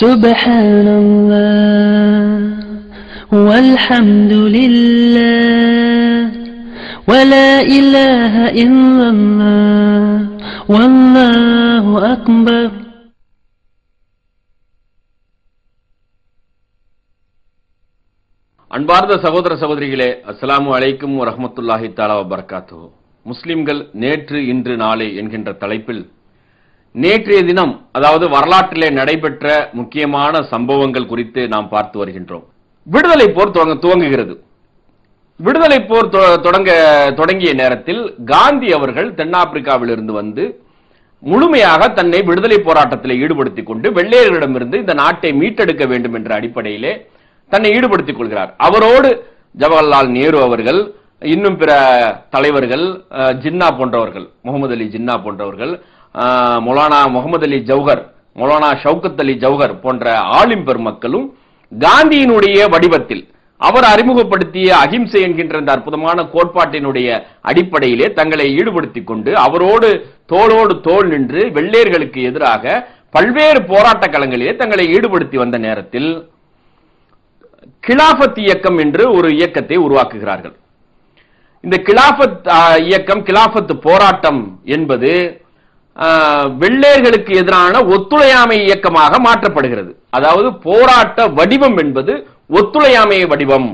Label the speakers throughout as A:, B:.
A: Subhanallah walhamdulillah wa la ilaha illallah wallahu akbar.
B: அன்பார்ந்த சகோதர சகோதரிகளே, அஸ்ஸலாமு அலைக்கும் வரஹ்மத்துல்லாஹி தஆலா வபரகாத்துஹு. முஸ்லிம்கள் நேற்று இன்று நாளை என்கின்ற தலைப்பில் நேற்றைய தினம், அதாவது வரலாற்றிலே நடைபெற்ற முக்கியமான சம்பவங்கள் குறித்து நாம் பார்த்து வருகின்றோம். விடுதலை போர் துவங்குகிறது. விடுதலை போர் தொடங்கிய நேரத்தில் காந்தி அவர்கள் தென்னாப்பிரிக்காவிலிருந்து வந்து முழுமையாக தன்னை விடுதலை போராட்டத்தில் ஈடுபடுத்திக் கொண்டு வெள்ளையர்களிடமிருந்து இந்த நாட்டை மீட்டெடுக்க வேண்டும் என்ற அடிப்படையிலே தன்னை ஈடுபடுத்திக் கொள்கிறார். அவரோடு ஜவஹர்லால் நேரு அவர்கள், இன்னும் பிற தலைவர்கள், ஜின்னா போன்றவர்கள், முகமது அலி ஜின்னா போன்றவர்கள், மௌலானா முகமது அலி ஜௌஹர், மௌலானா ஷவுகத் அலி ஜௌஹர் போன்ற ஆலிம் பெருமக்களும் காந்தியினுடைய வடிவத்தில் அவர் அறிமுகப்படுத்திய அகிம்சை என்கின்ற இந்த அற்புதமான கோட்பாட்டினுடைய அடிப்படையிலே தங்களை ஈடுபடுத்திக் கொண்டு அவரோடு தோளோடு தோள் நின்று வெள்ளையர்களுக்கு எதிராக பல்வேறு போராட்ட களங்களிலே தங்களை ஈடுபடுத்தி வந்த நேரத்தில் கிலாபத் இயக்கம் என்று ஒரு இயக்கத்தை உருவாக்குகிறார்கள். இந்த கிலாபத் இயக்கம், கிலாபத் போராட்டம் என்பது வெள்ளையர்களுக்கு எதிரான ஒத்துழையாமை இயக்கமாக மாற்றப்படுகிறது. அதாவது போராட்ட வடிவம் என்பது ஒத்துழையாமை வடிவம்.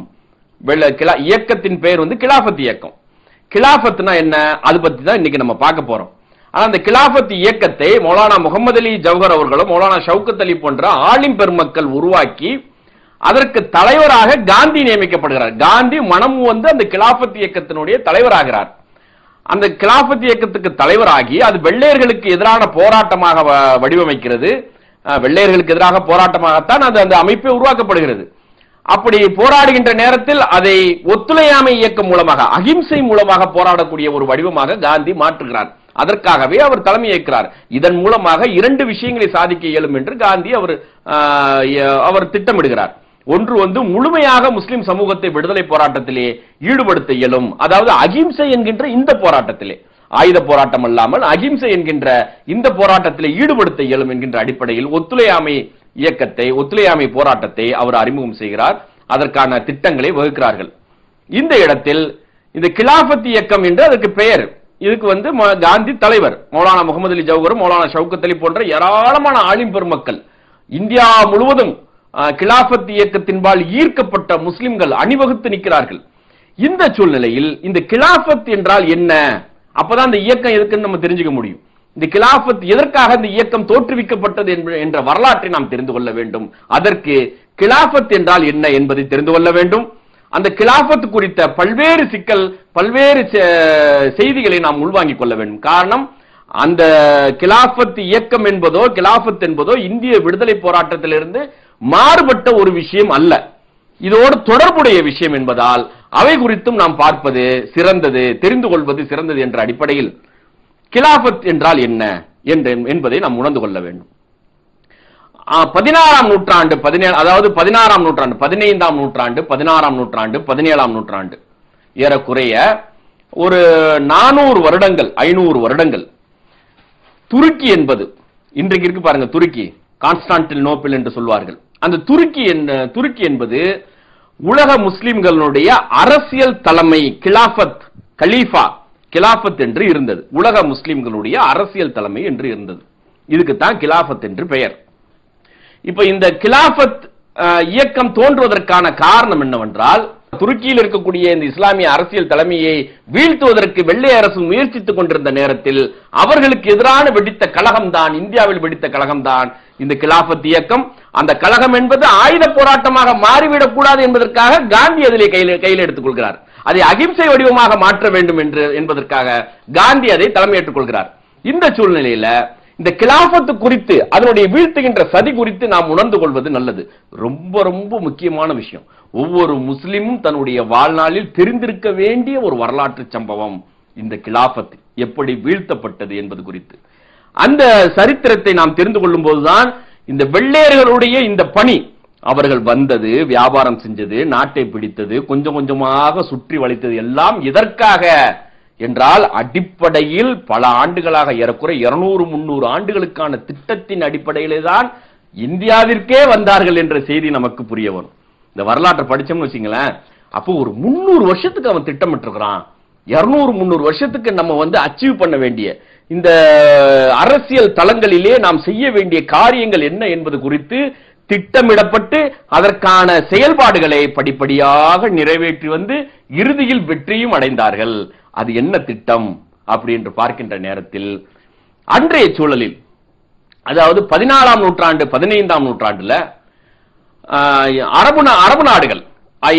B: இயக்கத்தின் பெயர் வந்து கிலாபத் இயக்கம். கிலாபத்னா என்ன, அது பத்தி தான் இன்னைக்கு நம்ம பார்க்க போறோம். ஆனா அந்த கிலாபத் இயக்கத்தை மௌலானா முகமது அலி ஜௌஹர் அவர்களும் மௌலானா ஷவுகத் அலி போன்ற ஆலிம் பெருமக்கள் உருவாக்கி அதற்கு தலைவராக காந்தி நியமிக்கப்படுகிறார். காந்தி மனம் வந்து அந்த கிலாபத் இயக்கத்தினுடைய தலைவராகிறார். அந்த கிலாபத் இயக்கத்துக்கு தலைவராகி அது வெள்ளையர்களுக்கு எதிரான போராட்டமாக வடிவமைக்கிறது. வெள்ளையர்களுக்கு எதிராக போராட்டமாகத்தான் அந்த அமைப்பை உருவாக்கப்படுகிறது. அப்படி போராடுகின்ற நேரத்தில் அதை ஒத்துழையாமை இயக்கம் மூலமாக, அகிம்சை மூலமாக போராடக்கூடிய ஒரு வடிவமாக காந்தி மாற்றுகிறார். அதற்காகவே அவர் தலைமை ஏற்கிறார். இதன் மூலமாக இரண்டு விஷயங்களை சாதிக்க இயலும் என்று காந்தி அவர் திட்டமிடுகிறார். ஒன்று வந்து முழுமையாக முஸ்லிம் சமூகத்தை விடுதலை போராட்டத்திலே ஈடுபடுத்த இயலும். அதாவது அகிம்சை என்கின்ற இந்த போராட்டத்திலே, ஆயுத போராட்டம் அல்லாமல் அகிம்சை என்கின்ற இந்த போராட்டத்திலே ஈடுபடுத்த இயலும் என்கின்ற அடிப்படையில் ஒத்துழையாமை இயக்கத்தை, ஒத்துழையாமை போராட்டத்தை அவர் அறிமுகம் செய்கிறார். அதற்கான திட்டங்களை வகுக்கிறார்கள். இந்த இடத்தில் இந்த கிலாபத் இயக்கம் என்று அதற்கு பெயர். இதுக்கு வந்து காந்தி தலைவர், மௌலானா முகமது அலி ஜௌஹர், மௌலானா ஷவுகத் அலி போன்ற ஏராளமான ஆலிம் பெருமக்கள், இந்தியா முழுவதும் கிலாபத் இயக்கத்தின்பால் ஈர்க்கப்பட்ட முஸ்லிம்கள் அணிவகுத்து நிற்கிறார்கள். இந்த சூழ்நிலையில் இந்த கிலாபத் என்றால் என்ன, அப்பதான் இந்த இயக்கம் எதுக்குன்னு நம்ம தெரிஞ்சுக்க முடியும். இந்த கிலாபத் எதற்காக இந்த இயக்கம் தோற்றுவிக்கப்பட்டது என்ற வரலாற்றை நாம் தெரிந்து கொள்ள வேண்டும். அதற்கு கிலாபத் என்றால் என்ன என்பதை தெரிந்து கொள்ள வேண்டும். அந்த கிலாபத் குறித்த பல்வேறு பல்வேறு செய்திகளை நாம் உள்வாங்கிக் கொள்ள வேண்டும். காரணம், அந்த கிலாபத் இயக்கம் என்பதோ கிலாபத் என்பதோ இந்திய விடுதலை போராட்டத்திலிருந்து மாறுபட்ட ஒரு விஷயம் அல்ல, இதோடு தொடர்புடைய விஷயம் என்பதால் அவை குறித்தும் நாம் பார்ப்பது சிறந்தது, தெரிந்து கொள்வது சிறந்தது என்ற அடிப்படையில் கிலாபத் என்றால் என்ன என்பதை நாம் உணர்ந்து கொள்ள வேண்டும். 16ஆம் நூற்றாண்டு, அதாவது 16ஆம் நூற்றாண்டு, 15ஆம் நூற்றாண்டு, 16ஆம் நூற்றாண்டு, 17ஆம் நூற்றாண்டு, ஏறக்குறைய ஒரு 400 வருடங்கள், 500 வருடங்கள் துருக்கி என்பது, இன்றைக்கு இருக்கு பாருங்க துருக்கி, கான்ஸ்டான்டினோப்பிள் என்று சொல்வார்கள். அந்த துருக்கி என்பது உலக முஸ்லிம்களுடைய அரசியல் தலைமை, கிலாபத் என்று இருந்தது. உலக முஸ்லிம்களுடைய அரசியல் தலைமை என்று இருந்தது. இதுக்குத்தான் கிலாபத் என்று பெயர். இப்ப இந்த கிலாபத் இயக்கம் தோன்றுவதற்கான காரணம் என்னவென்றால், துருக்கியில் இருக்கக்கூடிய இந்த இஸ்லாமிய அரசியல் தலைமையை வீழ்த்துவதற்கு வெள்ளை அரசு முயற்சித்துக் கொண்டிருந்த நேரத்தில் அவர்களுக்கு எதிரான வெடித்த கழகம்தான், இந்தியாவில் வெடித்த கழகம்தான் இந்த கிலாபத் இயக்கம். அந்த கழகம் என்பது ஆயுத போராட்டமாக மாறிவிடக் கூடாது என்பதற்காக காந்தி அதிலே கையில் எடுத்துக் கொள்கிறார். அதை அகிம்சை வடிவமாக மாற்ற வேண்டும் என்பதற்காக காந்தி அதை தலைமையேற்றுக் கொள்கிறார். இந்த சூழ்நிலையில இந்த கிலாபத்து குறித்து, அதனுடைய வீழ்த்துகின்ற சதி குறித்து நாம் உணர்ந்து கொள்வது நல்லது. ரொம்ப ரொம்ப முக்கியமான விஷயம். ஒவ்வொரு முஸ்லிமும் தன்னுடைய வாழ்நாளில் தெரிந்திருக்க வேண்டிய ஒரு வரலாற்று சம்பவம் இந்த கிலாபத் எப்படி வீழ்த்தப்பட்டது என்பது குறித்து. அந்த சரித்திரத்தை நாம் தெரிந்து கொள்ளும் போதுதான் இந்த வெள்ளையர்களுடைய இந்த பணி, அவர்கள் வந்தது, வியாபாரம் செஞ்சது, நாட்டை பிடித்தது, கொஞ்சம் கொஞ்சமாக சுற்றி வளைத்தது எல்லாம் எதற்காக என்றால், அடிப்படையில் பல ஆண்டுகளாக, ஏறக்குறை 200-300 ஆண்டுகளுக்கான திட்டத்தின் அடிப்படையிலே தான் இந்தியாவிற்கே வந்தார்கள் என்ற செய்தி நமக்கு புரிய வரும். இந்த வரலாற்றை படிச்சோம்னு வச்சுங்களேன், அப்போ ஒரு 300 வருஷத்துக்கு அவன் திட்டமிட்டு இருக்கிறான். 200-300 வருஷத்துக்கு நம்ம அச்சீவ் பண்ண வேண்டிய இந்த அரசியல் தளங்களிலே நாம் செய்ய வேண்டிய காரியங்கள் என்ன என்பது குறித்து திட்டமிடப்பட்டு அதற்கான செயல்பாடுகளை படிப்படியாக நிறைவேற்றி இறுதியில் வெற்றியும் அடைந்தார்கள். அது என்ன திட்டம் அப்படி என்று பார்க்கின்ற நேரத்தில் அன்றைய சூழலில், அதாவது 14ஆம் நூற்றாண்டு 15ஆம் நூற்றாண்டுல அரபு நாடுகள்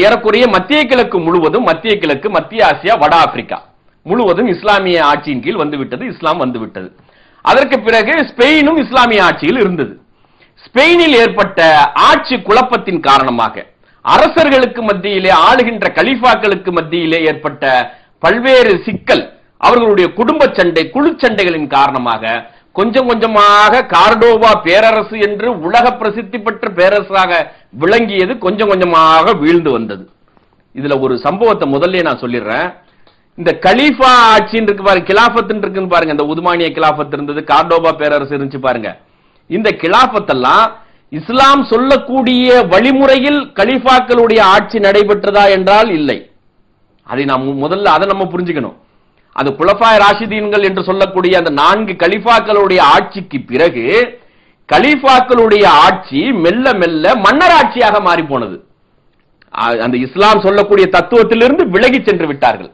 B: ஏறக்குறைய மத்திய கிழக்கு முழுவதும், மத்திய கிழக்கு, மத்திய ஆசியா, வட ஆப்பிரிக்கா முழுவதும் இஸ்லாமிய ஆட்சியின் கீழ் வந்துவிட்டது, இஸ்லாம் வந்துவிட்டது. அதற்கு பிறகு ஸ்பெயினும் இஸ்லாமிய ஆட்சியில் இருந்தது. ஸ்பெயினில் ஏற்பட்ட ஆட்சி குழப்பத்தின் காரணமாக அரசர்களுக்கு மத்தியிலே, ஆளுகின்ற கலீஃபாக்களுக்கு மத்தியிலே ஏற்பட்ட பல்வேறு சிக்கல், அவர்களுடைய குடும்ப சண்டை, குழு சண்டைகளின் காரணமாக கொஞ்சம் கொஞ்சமாக கார்டோவா பேரரசு என்று உலக பிரசித்தி பெற்ற பேரரசாக விளங்கியது கொஞ்சம் கொஞ்சமாக வீழ்ந்து வந்தது. இதுல ஒரு சம்பவத்தை முதல்ல நான் சொல்லிடுறேன். இந்த கலீஃபா ஆட்சின்னு இருக்கு பாருங்க, கிலாஃபத் இருக்குன்னு பாருங்க. இந்த உதுமானிய கிலாஃபத் இருந்தது, கார்டோவா பேரரசு இருந்துச்சு பாருங்க. இந்த கிலாஃபத்தெல்லாம் இஸ்லாம் சொல்லக்கூடிய வழிமுறையில் கலீஃபாக்களுடைய ஆட்சி நடைபெற்றதா என்றால் இல்லை. அதை நாம் முதல்ல அதை நம்ம புரிஞ்சுக்கணும். அது குலஃபாய் ராஷிதீன்கள் என்று சொல்லக்கூடிய அந்த 4 கலீஃபாக்களுடைய ஆட்சிக்கு பிறகு கலீஃபாக்களுடைய ஆட்சி மெல்ல மெல்ல மன்னர் ஆட்சியாக மாறி போனது. அந்த இஸ்லாம் சொல்லக்கூடிய தத்துவத்திலிருந்து விலகி சென்று விட்டார்கள்.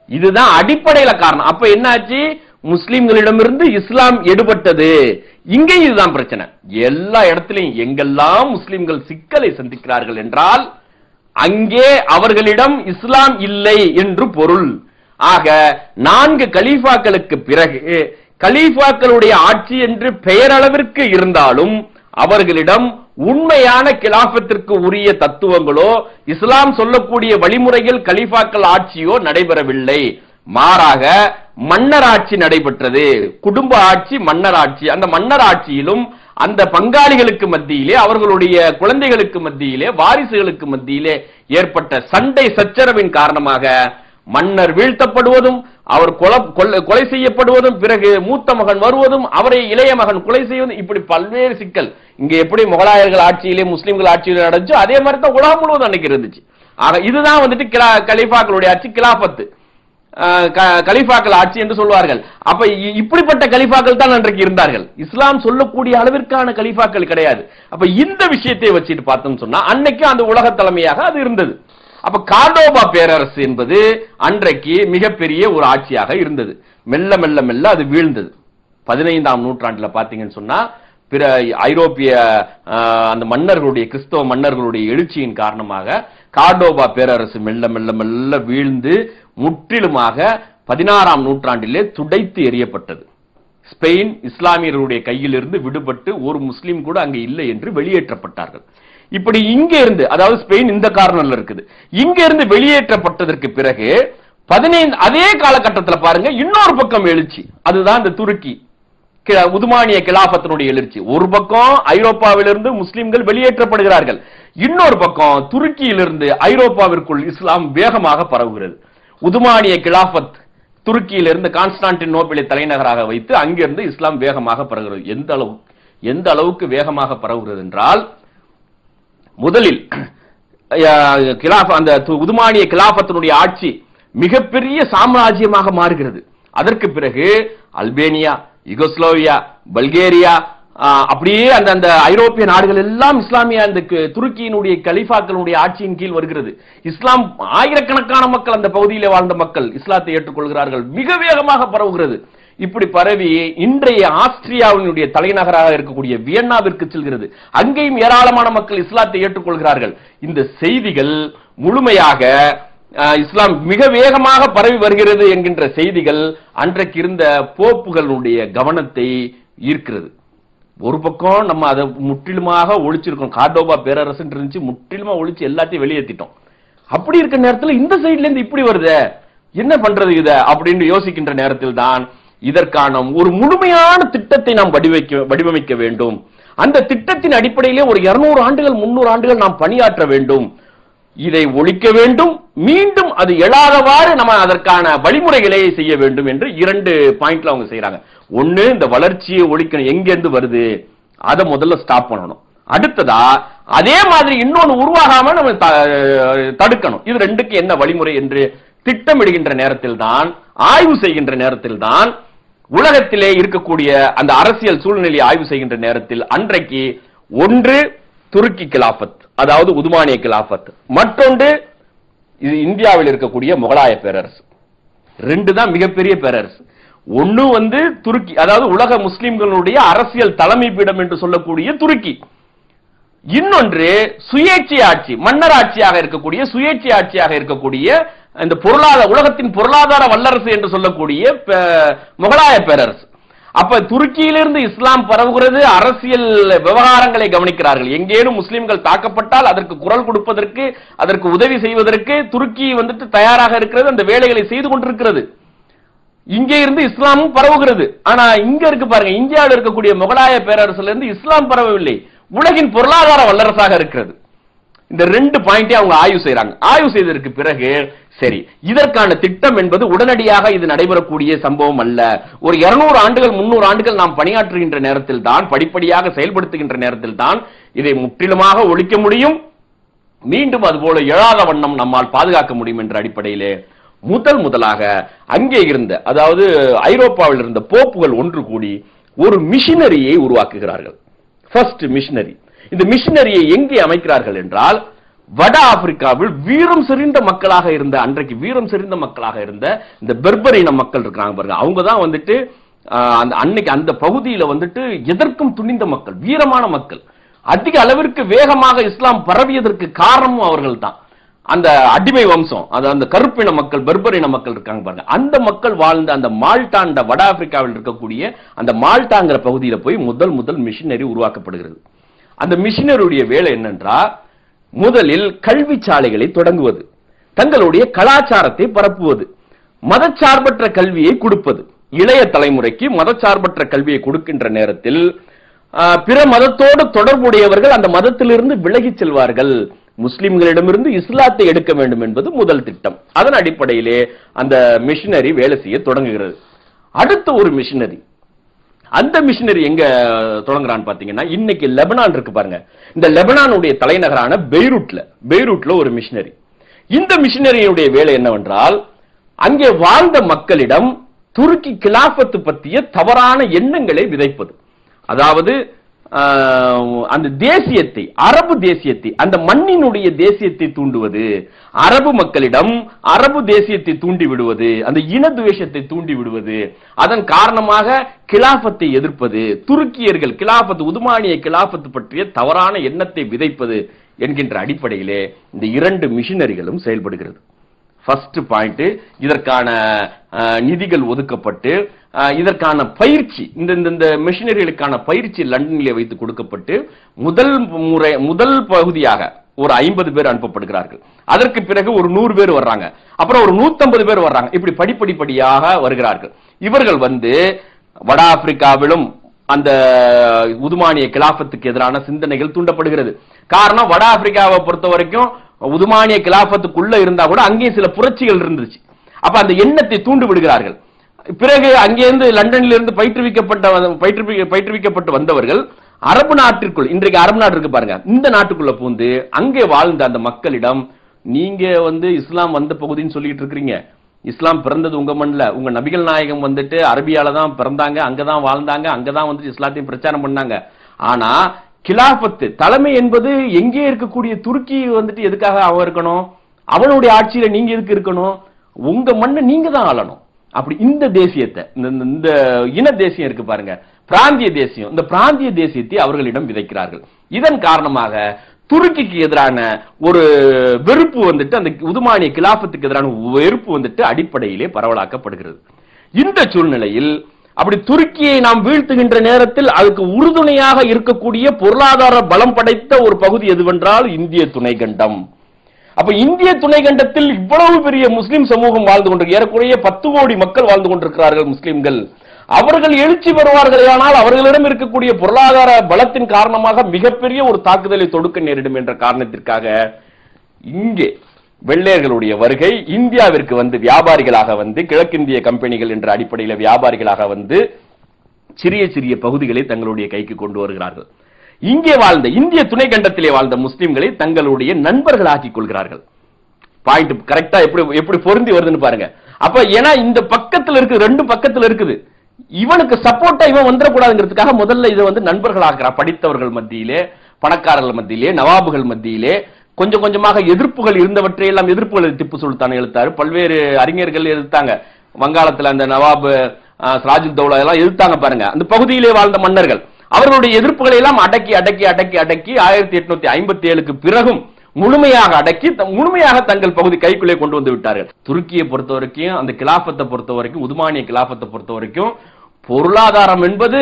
B: இதுதான் அடிப்படையில காரணம். அப்ப என்ன ஆச்சு? முஸ்லிம்களிடமிருந்து இஸ்லாம் எடுபட்டது. இங்கே இதுதான் பிரச்சனை. எல்லா இடத்திலையும் எங்கெல்லாம் முஸ்லிம்கள் சிக்கலை சந்திக்கிறார்கள் என்றால் அங்கே அவர்களிடம் இஸ்லாம் இல்லை என்று பொருள். ஆக 4 கலீஃபாக்களுக்கு பிறகு கலீஃபாக்களுடைய ஆட்சி என்று பெயரளவிற்கு இருந்தாலும் அவர்களிடம் உண்மையான கிலாஃபத்திற்கு உரிய தத்துவங்களோ இஸ்லாம் சொல்லக்கூடிய வழிமுறையில் கலீஃபாக்கள் ஆட்சியோ நடைபெறவில்லை. மாறாக மன்னர் ஆட்சி நடைபெற்றது. குடும்ப ஆட்சி, மன்னர் ஆட்சி. அந்த மன்னர் ஆட்சியிலும் அந்த பங்காளிகளுக்கு மத்தியிலே, அவர்களுடைய குழந்தைகளுக்கு மத்தியிலே, வாரிசுகளுக்கு மத்தியிலே ஏற்பட்ட சண்டை சச்சரவின் காரணமாக மன்னர் வீழ்த்தப்படுவதும், அவர் கொலை செய்யப்படுவதும், பிறகு மூத்த மகன் வருவதும், அவரை இளைய மகன் கொலை செய்வதும், இப்படி பல்வேறு சிக்கல். இங்க எப்படி முகலாயர்கள் ஆட்சியிலே முஸ்லிம்கள் ஆட்சியிலே நடந்துச்சு, அதே மாதிரி தான் உலகம் முழுவதும் அன்னைக்கு இருந்துச்சு. ஆக இதுதான் கலீஃபாக்களுடைய ஆட்சி, கிலாபத்து கலீஃபாக்கள் ஆட்சி என்று சொல்வார்கள். அப்ப இப்படிப்பட்ட கலீஃபாக்கள் தான் அன்றைக்கு இருந்தார்கள். இஸ்லாம் சொல்லக்கூடிய அளவிற்கான கலீஃபாக்கள் கிடையாது. அப்ப இந்த விஷயத்தை வச்சுட்டு பார்த்தோம்னு சொன்னா அன்னைக்கு அந்த உலக தலைமையாக அது இருந்தது. அப்ப கார்டோபா பேரரசு என்பது அன்றைக்கு மிகப்பெரிய ஒரு ஆட்சியாக இருந்தது. மெல்ல மெல்ல மெல்ல அது வீழ்ந்தது. 15ஆம் நூற்றாண்டுல பாத்தீங்கன்னு சொன்னா பிற ஐரோப்பிய அந்த மன்னர்களுடைய, கிறிஸ்தவ மன்னர்களுடைய எழுச்சியின் காரணமாக கார்டோபா பேரரசு மெல்ல மெல்ல மெல்ல வீழ்ந்து முற்றிலுமாக 16ஆம் நூற்றாண்டிலே துடைத்து எறியப்பட்டது. ஸ்பெயின் இஸ்லாமியர்களுடைய கையிலிருந்து விடுபட்டு ஒரு முஸ்லீம் கூட அங்கே இல்லை என்று வெளியேற்றப்பட்டார்கள். இப்படி இங்க இருந்து, அதாவது ஸ்பெயின் இந்த கார்னர்ல இருக்குது, இங்க இருந்து வெளியேற்றப்பட்டதற்கு பிறகு 15 அதே காலகட்டத்தில் பாருங்க இன்னொரு பக்கம் எழுச்சி. அதுதான் இந்த துருக்கி உதுமானிய கிலாபத்தினுடைய எழுச்சி. ஒரு பக்கம் ஐரோப்பாவிலிருந்து முஸ்லிம்கள் வெளியேற்றப்படுகிறார்கள், இன்னொரு பக்கம் துருக்கியிலிருந்து ஐரோப்பாவிற்குள் இஸ்லாம் வேகமாக பரவுகிறது. உதுமானிய கிலாபத் துருக்கியிலிருந்து கான்ஸ்டான்டினோப்பிளை தலைநகராக வைத்து அங்கிருந்து இஸ்லாம் வேகமாக பரவுகிறது. எந்த அளவுக்கு வேகமாக பரவுகிறது என்றால், முதலில் அந்த உதுமானிய கிலாபத்தினுடைய ஆட்சி மிகப்பெரிய சாம்ராஜ்யமாக மாறுகிறது. அதற்கு பிறகு அல்பேனியா, யுகோஸ்லோவியா, பல்கேரியா, அப்படியே அந்த ஐரோப்பிய நாடுகள் எல்லாம் இஸ்லாமிய அந்த துருக்கியினுடைய கலீஃபாக்களுடைய ஆட்சியின் கீழ் வருகிறது. இஸ்லாம் ஆயிரக்கணக்கான மக்கள், அந்த பகுதியில் வாழ்ந்த மக்கள் இஸ்லாத்தை ஏற்றுக்கொள்கிறார்கள். மிக வேகமாக பரவுகிறது. இப்படி பரவி இன்றைய ஆஸ்திரியாவினுடைய தலைநகராக இருக்கக்கூடிய வியன்னாவிற்கு செல்கிறது. அங்கேயும் ஏராளமான மக்கள் இஸ்லாத்தை ஏற்றுக்கொள்கிறார்கள். இந்த செய்திகள் முழுமையாக இஸ்லாம் மிக வேகமாக பரவி வருகிறது என்கின்ற செய்திகள் அன்றைக்கு இருந்த போப்புகளுடைய கவனத்தை ஈர்க்கிறது. ஒரு பக்கம் நம்ம அதை முற்றிலுமாக ஒழிச்சிருக்கோம். கார்டோபா பேரரசு இருந்துச்சு, முற்றிலுமா ஒழிச்சு எல்லாத்தையும் வெளியேற்றிட்டோம். அப்படி இருக்க நேரத்தில் இந்த சைட்ல இருந்து இப்படி வருது, என்ன பண்றது இத அப்படின்னு யோசிக்கின்ற நேரத்தில் தான் இதற்கான ஒரு முழுமையான திட்டத்தை நாம் வடிவமைக்க வேண்டும். அந்த திட்டத்தின் அடிப்படையிலே ஒரு 200 ஆண்டுகள் 300 ஆண்டுகள் நாம் பணியாற்ற வேண்டும். இதை ஒழிக்க வேண்டும், மீண்டும் அது எழாதவாறு நம்ம அதற்கான வழிமுறைகளை செய்ய வேண்டும் என்று 2 பாயிண்ட்ல அவங்க செய்யறாங்க. ஒண்ணு, இந்த வளர்ச்சியை ஒழிக்கணும், எங்க இருந்து வருது அதை முதல்ல ஸ்டாப் பண்ணணும். அடுத்ததா அதே மாதிரி இன்னொன்னு உருவாகாம நம்ம தடுக்கணும். இது ரெண்டுக்கு என்ன வழிமுறை என்று திட்டமிடுகின்ற நேரத்தில் தான், ஆய்வு செய்கின்ற நேரத்தில் தான், உலகத்திலே இருக்கக்கூடிய அந்த அரசியல் சூழ்நிலையை ஆய்வு செய்கின்ற நேரத்தில் அன்றைக்கு ஒன்று துருக்கி கிலாபத், அதாவது உதுமானிய கிலாபத், மற்றொன்று இது இந்தியாவில் இருக்கக்கூடிய முகலாய பேரரசு. ரெண்டு தான் மிகப்பெரிய பேரரசு. ஒன்னு துருக்கி, அதாவது உலக முஸ்லிம்களுடைய அரசியல் தலைமை பீடம் என்று சொல்லக்கூடிய துருக்கி. இன்னொன்று சுயேட்சை ஆட்சி, மன்னர் ஆட்சியாக இருக்கக்கூடிய, சுயேட்சை ஆட்சியாக இருக்கக்கூடிய இந்த உலகத்தின் பொருளாதார வல்லரசு என்று சொல்லக்கூடிய முகலாய பேரரசு. அப்ப துருக்கியிலிருந்து இஸ்லாம் பரவுகிறது, அரசியல் விவகாரங்களை கவனிக்கிறார்கள். எங்கேனும் முஸ்லிம்கள் தாக்கப்பட்டால் அதற்கு குரல் கொடுப்பதற்கு, அதற்கு உதவி செய்வதற்கு துருக்கி தயாராக இருக்கிறது, அந்த வேலைகளை செய்து கொண்டிருக்கிறது. இங்கே இருந்து இஸ்லாமும் பரவுகிறது. ஆனா இங்க இருக்கு பாருங்க, இந்தியாவில் இருக்கக்கூடிய முகலாய பேரரசுல இருந்து இஸ்லாம் பரவவில்லை, உலகின் பொருளாதார வல்லரசாக இருக்கிறது. இந்த ரெண்டு பாயிண்டே அவங்க ஆய்வு செய்யறாங்க. ஆய்வு செய்ததற்கு பிறகு சரி, இதற்கான திட்டம் என்பது உடனடியாக இது நடைபெறக்கூடிய சம்பவம் அல்ல. ஒரு 200 ஆண்டுகள் 300 ஆண்டுகள் நாம் பணியாற்றுகின்ற நேரத்தில் தான், படிப்படியாக செயல்படுத்துகின்ற நேரத்தில் தான் இதை முற்றிலுமாக ஒழிக்க முடியும், மீண்டும் அதுபோல எழாத வண்ணம் நம்மால் பாதுகாக்க முடியும் என்ற அடிப்படையிலே முதலாக அங்கே இருந்த, அதாவது ஐரோப்பாவில் இருந்த போப்புகள் ஒன்று கூடி ஒரு மிஷினரியை உருவாக்குகிறார்கள். First machinery. இந்த மிஷினரியை எங்கே அமைக்கிறார்கள் என்றால், வட ஆப்பிரிக்காவில் வீரம் செறிந்த மக்களாக இருந்த, அன்றைக்கு வீரம் செறிந்த மக்களாக இருந்த இந்த பெர்பரின மக்கள் இருக்கிறாங்க பாருங்க, அவங்க தான் அன்னைக்கு அந்த பகுதியில எதற்கும் துணிந்த மக்கள், வீரமான மக்கள். அதிக அளவிற்கு வேகமாக இஸ்லாம் பரவியதற்கு காரணமும் அவர்கள் தான். அந்த அடிமை வம்சம், அந்த கருப்பின மக்கள், பெர்பரின மக்கள் இருக்காங்க பாருங்க, அந்த மக்கள் வாழ்ந்த அந்த மால்டா, வட ஆப்பிரிக்காவில் இருக்கக்கூடிய அந்த மால்டாங்கிற பகுதியில போய் முதல் மிஷினரி உருவாக்கப்படுகிறது. அந்த மிஷினரியுடைய வேலை என்னென்றா, முதலில் கல்வி சாலைகளை தொடங்குவது, தங்களுடைய கலாச்சாரத்தை பரப்புவது, மதச்சார்பற்ற கல்வியை கொடுப்பது. இளைய தலைமுறைக்கு மதச்சார்பற்ற கல்வியை கொடுக்கின்ற நேரத்தில் பிற மதத்தோடு தொடர்புடையவர்கள் அந்த மதத்திலிருந்து விலகிச் செல்வார்கள், முஸ்லிம்களிடமிருந்து இஸ்லாத்தை எடுக்க வேண்டும் என்பது முதல் திட்டம். அதன் அடிப்படையிலே அந்த மிஷினரி வேலை செய்ய தொடங்குகிறது. அடுத்த ஒரு மிஷினரி, அந்த மிஷினரி எங்க தொடங்குறான்னு பாத்தீங்கன்னா, இன்னைக்கு லெபனான் இருக்கு பாருங்க, இந்த லெபனானுடைய தலைநகரான பெய்ரூட்ல ஒரு மிஷினரி. இந்த மிஷினரியுடைய வேலை என்னவென்றால், அங்கே வாழ்ந்த மக்களிடம் துருக்கி கிலாபத்து பற்றிய தவறான எண்ணங்களை விதைப்பது. அதாவது அந்த தேசியத்தை, அரபு தேசியத்தை, அந்த மண்ணினுடைய தேசியத்தை தூண்டுவது, அரபு மக்களிடம் அரபு தேசியத்தை தூண்டி விடுவது, அந்த இன துவேஷத்தை தூண்டி விடுவது, அதன் காரணமாக கிலாபத்தை எதிர்ப்பது, துருக்கியர்கள் கிலாபத்து, உதுமானிய கிலாபத்து பற்றிய தவறான எண்ணத்தை விதைப்பது என்கின்ற அடிப்படையிலே இந்த இரண்டு மிஷினரிகளும் செயல்படுகிறது. ஃபர்ஸ்ட் பாயிண்ட், இதற்கான நிதிகள் ஒதுக்கப்பட்டு, இதற்கான பயிற்சி, இந்த மிஷினரிகளுக்கான பயிற்சி லண்டனிலே வைத்து கொடுக்கப்பட்டு, முதல் பகுதியாக ஒரு 50 பேர் அனுப்பப்படுகிறார்கள். அதற்கு பிறகு ஒரு 100 பேர் வர்றாங்க, அப்புறம் ஒரு 150 பேர் வர்றாங்க. இப்படி படிப்படியாக வருகிறார்கள். இவர்கள் வட ஆப்பிரிக்காவிலும் அந்த உதுமானிய கிலாபத்துக்கு எதிரான சிந்தனைகள் தூண்டப்படுகிறது. காரணம், வட ஆப்பிரிக்காவை பொறுத்த வரைக்கும் உதுமானிய கிலாபத்துக்குள்ள இருந்தா கூட அங்கேயும் சில புரட்சிகள் இருந்துச்சு. அப்ப அந்த எண்ணத்தை தூண்டு விடுகிறார்கள். பிறகு அங்கிருந்து லண்டனில் இருந்து பயிற்றுவிக்கப்பட்டு வந்தவர்கள் அரபு நாட்டிற்குள், இன்றைக்கு அரபு நாட்டு இருக்கு பாருங்க, இந்த நாட்டுக்குள்ள பூந்து அங்கே வாழ்ந்த அந்த மக்களிடம், நீங்க இஸ்லாம் வந்த பகுதின்னு சொல்லிட்டு இருக்கிறீங்க, இஸ்லாம் பிறந்தது உங்க மண்ணில், உங்க நபிகள் நாயகம் அரபியால தான் பிறந்தாங்க, அங்கதான் வாழ்ந்தாங்க, அங்கதான் இஸ்லாத்தையும் பிரச்சாரம் பண்ணாங்க. ஆனா கிலாபத்து தலைமை என்பது எங்கே இருக்கக்கூடிய துருக்கி எதுக்காக அவன் இருக்கணும், அவனுடைய ஆட்சியில நீங்க எதுக்கு இருக்கணும், உங்க மண்ணை நீங்க தான் ஆளணும். அப்படி இந்த தேசியத்தை, இந்த இன தேசியம் இருக்கு பாருங்க, பிராந்திய தேசியம், இந்த பிராந்திய தேசியத்தை அவர்களிடம் விதைக்கிறார்கள். இதன் காரணமாக துருக்கிக்கு எதிரான ஒரு வெறுப்பு அந்த உதுமானிய கிலாபத்துக்கு எதிரான வெறுப்பு அடிப்படையிலே பரவலாக்கப்படுகிறது. இந்த சூழ்நிலையில் அப்படி துருக்கியை நாம் வீழ்த்துகின்ற நேரத்தில் அதுக்கு உறுதுணையாக இருக்கக்கூடிய பொருளாதார பலம் படைத்த ஒரு பகுதி எதுவென்றால் இந்திய துணைக்கண்டம். அப்ப இந்திய துணைக்கண்டத்தில் இவ்வளவு பெரிய முஸ்லிம் சமூகம் வாழ்ந்து கொண்டு, ஏறக்குறைய 10 கோடி மக்கள் வாழ்ந்து கொண்டிருக்கிறார்கள் முஸ்லிம்கள். அவர்கள் எழுச்சி பெறுவார்கள், ஆனால் அவர்களிடம் இருக்கக்கூடிய பொருளாதார பலத்தின் காரணமாக மிகப்பெரிய ஒரு தாக்குதலை தொடுக்க நேரிடும் என்ற காரணத்திற்காக இங்கே வெள்ளையர்களுடைய வருகை, இந்தியாவிற்கு வியாபாரிகளாக கிழக்கிந்திய கம்பெனிகள் என்ற அடிப்படையில் வியாபாரிகளாக சிறிய சிறிய பகுதிகளை தங்களுடைய கைக்கு கொண்டு வருகிறார்கள். இங்கே வாழ்ந்த இந்திய துணை கண்டத்திலே வாழ்ந்த முஸ்லிம்களை தங்களுடைய நண்பர்கள் ஆக்கிக் கொள்கிறார்கள். பாயிண்ட் கரெக்டா எப்படி பொருந்தி வருதுன்னு பாருங்க. அப்ப ஏன்னா இந்த பக்கத்துல இருக்கு, ரெண்டு பக்கத்துல இருக்குது, இவனுக்கு சப்போர்ட்டா இவன் வந்துடக்கூடாதுங்கிறதுக்காக முதல்ல இதை வந்து நண்பர்கள் ஆக்குறா. படித்தவர்கள் மத்தியிலே, பணக்காரர்கள் மத்தியிலே, நவாபுகள் மத்தியிலே கொஞ்சம் கொஞ்சமாக எதிர்ப்புகள் இருந்தவற்றையெல்லாம் எதிர்ப்புகள் திப்பு சுல்தான் எழுத்தாரு, பல்வேறு அறிஞர்கள் எதிர்த்தாங்க. வங்காளத்துல அந்த நவாப் சிராஜுத் தௌலா எல்லாம் எதிர்த்தாங்க பாருங்க. அந்த பகுதியிலே வாழ்ந்த மன்னர்கள் அவர்களுடைய எதிர்ப்புகளை எல்லாம் அடக்கி அடக்கி அடக்கி அடக்கி 1857க்கு பிறகும் முழுமையாக அடக்கி முழுமையாக தங்கள் பகுதி கைக்குள்ளே கொண்டு வந்து விட்டார்கள். துருக்கியை பொறுத்த வரைக்கும், அந்த கிலாபத்தை பொறுத்த வரைக்கும், உதுமானிய கிலாபத்தை பொறுத்த வரைக்கும் பொருளாதாரம் என்பது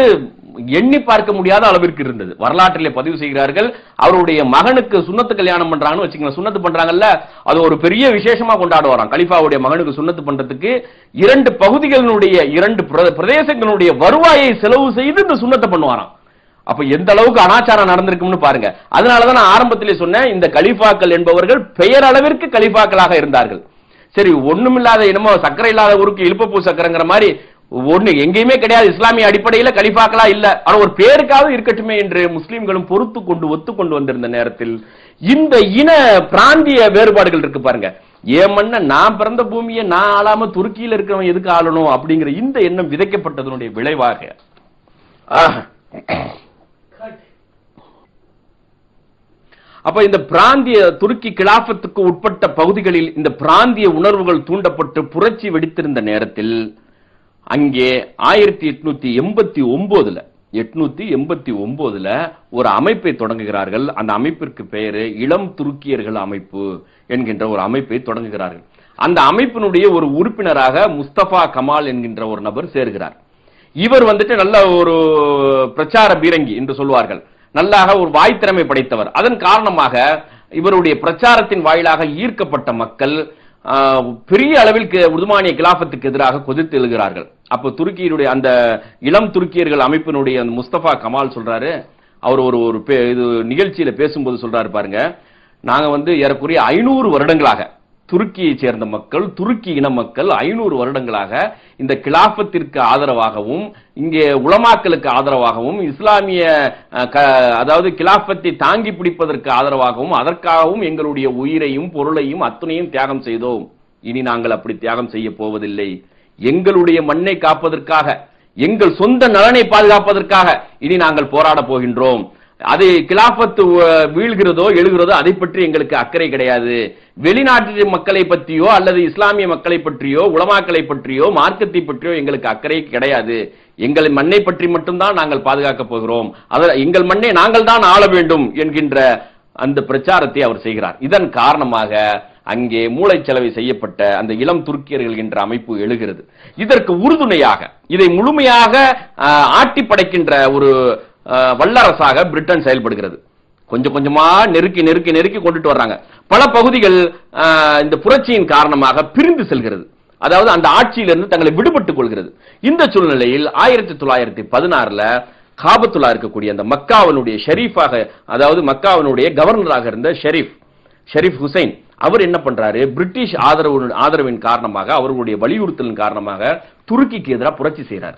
B: எண்ணி பார்க்க முடியாத அளவிற்கு இருந்தது. வரலாற்றிலே பதிவு செய்கிறார்கள், அவருடைய மகனுக்கு சுன்னத்து கல்யாணம் பண்றாங்கன்னு வச்சுக்கோங்க, சுன்னத்து பண்றாங்கல்ல, அது ஒரு பெரிய விசேஷமா கொண்டாடுவாராம். கலிஃபாவுடைய மகனுக்கு சுன்னத்து பண்றதுக்கு 2 பகுதிகளினுடைய 2 பிரதேசங்களுடைய வருவாயை செலவு செய்து இந்த சுன்னத்தை பண்ணுவாராம். அப்ப எந்த அளவுக்கு அனாச்சாரம் நடந்திருக்கும்னு பாருங்க. அதனாலதான் நான் ஆரம்பத்திலே சொன்னேன், இந்த கலிஃபாக்கள் என்பவர்கள் பெயர் அளவிற்கு கலிஃபாக்களாக இருந்தார்கள். சரி, ஒண்ணுமில்லாத என்னமோ சக்கரை இல்லாத ஊருக்கு இழுப்பப்பூ சக்கரைங்கிற மாதிரி ஒண்ணு எங்கேயுமே கிடையாது, இஸ்லாமிய அடிப்படையில கலிஃபாக்களா இல்ல, ஆனா ஒரு பேருக்காவது இருக்கட்டுமே என்று முஸ்லிம்களும் பொறுத்து கொண்டு ஒத்துக்கொண்டு வந்திருந்த நேரத்தில் இந்த இன பிராந்திய வேறுபாடுகள் இருக்கு பாருங்க. ஏன் மண்ண நான் பிறந்த பூமியை நான் ஆளாம துருக்கியில் இருக்கிறவன் எதுக்கு ஆளணும் அப்படிங்கிற இந்த எண்ணம் விதைக்கப்பட்டதனுடைய விளைவாக அப்ப இந்த பிராந்திய துருக்கி கிலாபத்துக்கு உட்பட்ட பகுதிகளில் இந்த பிராந்திய உணர்வுகள் தூண்டப்பட்டு புரட்சி வெடித்திருந்த நேரத்தில் அங்கே 1889ல ஒரு அமைப்பை தொடங்குகிறார்கள். அந்த அமைப்பிற்கு பெயரு இளம் துருக்கியர்கள் அமைப்பு என்கின்ற ஒரு அமைப்பை தொடங்குகிறார்கள். அந்த அமைப்பினுடைய ஒரு உறுப்பினராக முஸ்தபா கமால் என்கின்ற ஒரு நபர் சேர்கிறார். இவர் வந்துட்டு நல்ல ஒரு பிரச்சார பீரங்கி என்று சொல்வார்கள், நல்லாக ஒரு வாய்த்திறமை படைத்தவர். அதன் காரணமாக இவருடைய பிரச்சாரத்தின் வாயிலாக ஈர்க்கப்பட்ட மக்கள் பெரிய அளவில் உதுமானிய கிலாபத்துக்கு எதிராக கொதித்து எழுகிறார்கள். அப்ப துருக்கியினுடைய அந்த இளம் துருக்கியர்கள் அமைப்பினுடைய அந்த முஸ்தபா கமால் சொல்றாரு, அவர் ஒரு இது நிகழ்ச்சியில பேசும்போது சொல்றாரு பாருங்க, நாங்க வந்து ஏறக்குறைய 500 வருடங்களாக துருக்கியை சேர்ந்த மக்கள், துருக்கி இன மக்கள் 500 வருடங்களாக இந்த கிலாபத்திற்கு ஆதரவாகவும் இங்கே உலமாக்களுக்கு ஆதரவாகவும் இஸ்லாமிய அதாவது கிலாபத்தை தாங்கி பிடிப்பதற்கு ஆதரவாகவும் அதற்காகவும் எங்களுடைய உயிரையும் பொருளையும் அத்தனையும் தியாகம் செய்தோம். இனி நாங்கள் அப்படி தியாகம் செய்ய போவதில்லை. எங்களுடைய மண்ணை காப்பதற்காக, எங்கள் சொந்த நலனை பாதுகாப்பதற்காக இனி நாங்கள் போராட போகின்றோம். அது கிலாபத்து வீழ்கிறதோ எழுகிறதோ அதை பற்றி எங்களுக்கு அக்கறை கிடையாது. வெளிநாட்டு மக்களை பற்றியோ அல்லது இஸ்லாமிய மக்களை பற்றியோ உலமாக்களை பற்றியோ மார்க்கத்தை பற்றியோ எங்களுக்கு அக்கறை கிடையாது. எங்கள் மண்ணை பற்றி மட்டும்தான் நாங்கள் பாதுகாக்க போகிறோம். எங்கள் மண்ணை நாங்கள் தான் ஆள வேண்டும் என்கின்ற அந்த பிரச்சாரத்தை அவர் செய்கிறார். இதன் காரணமாக அங்கே மூளைச்சலவை செய்யப்பட்ட அந்த இளம் துருக்கியர்கள் என்ற அமைப்பு எழுகிறது. இதற்கு உறுதுணையாக இதை முழுமையாக ஆட்டி படைக்கின்ற ஒரு வல்லரசாக பிரிட்டன் செயல்படுகிறது. கொஞ்சம் கொஞ்சமா நெருக்கி நெருக்கி நெருக்கி கொண்டுட்டு வர்றாங்க. பல பகுதிகள் இந்த புரட்சியின் காரணமாக பிரிந்து செல்கிறது. அதாவது அந்த ஆட்சியிலிருந்து தங்களை விடுபட்டுக் கொள்கிறது. இந்த சூழ்நிலையில் 1916ல காபத்துல்லா இருக்கக்கூடிய அந்த மக்காவினுடைய ஷெரீஃபாக, அதாவது மக்காவினுடைய கவர்னராக இருந்த ஷெரீப் ஹுசைன், அவர் என்ன பண்றாரு, பிரிட்டிஷ் ஆதரவின் காரணமாக அவர்களுடைய வலியுறுத்தலின் காரணமாக துருக்கிக்கு எதிராக புரட்சி செய்யறார்.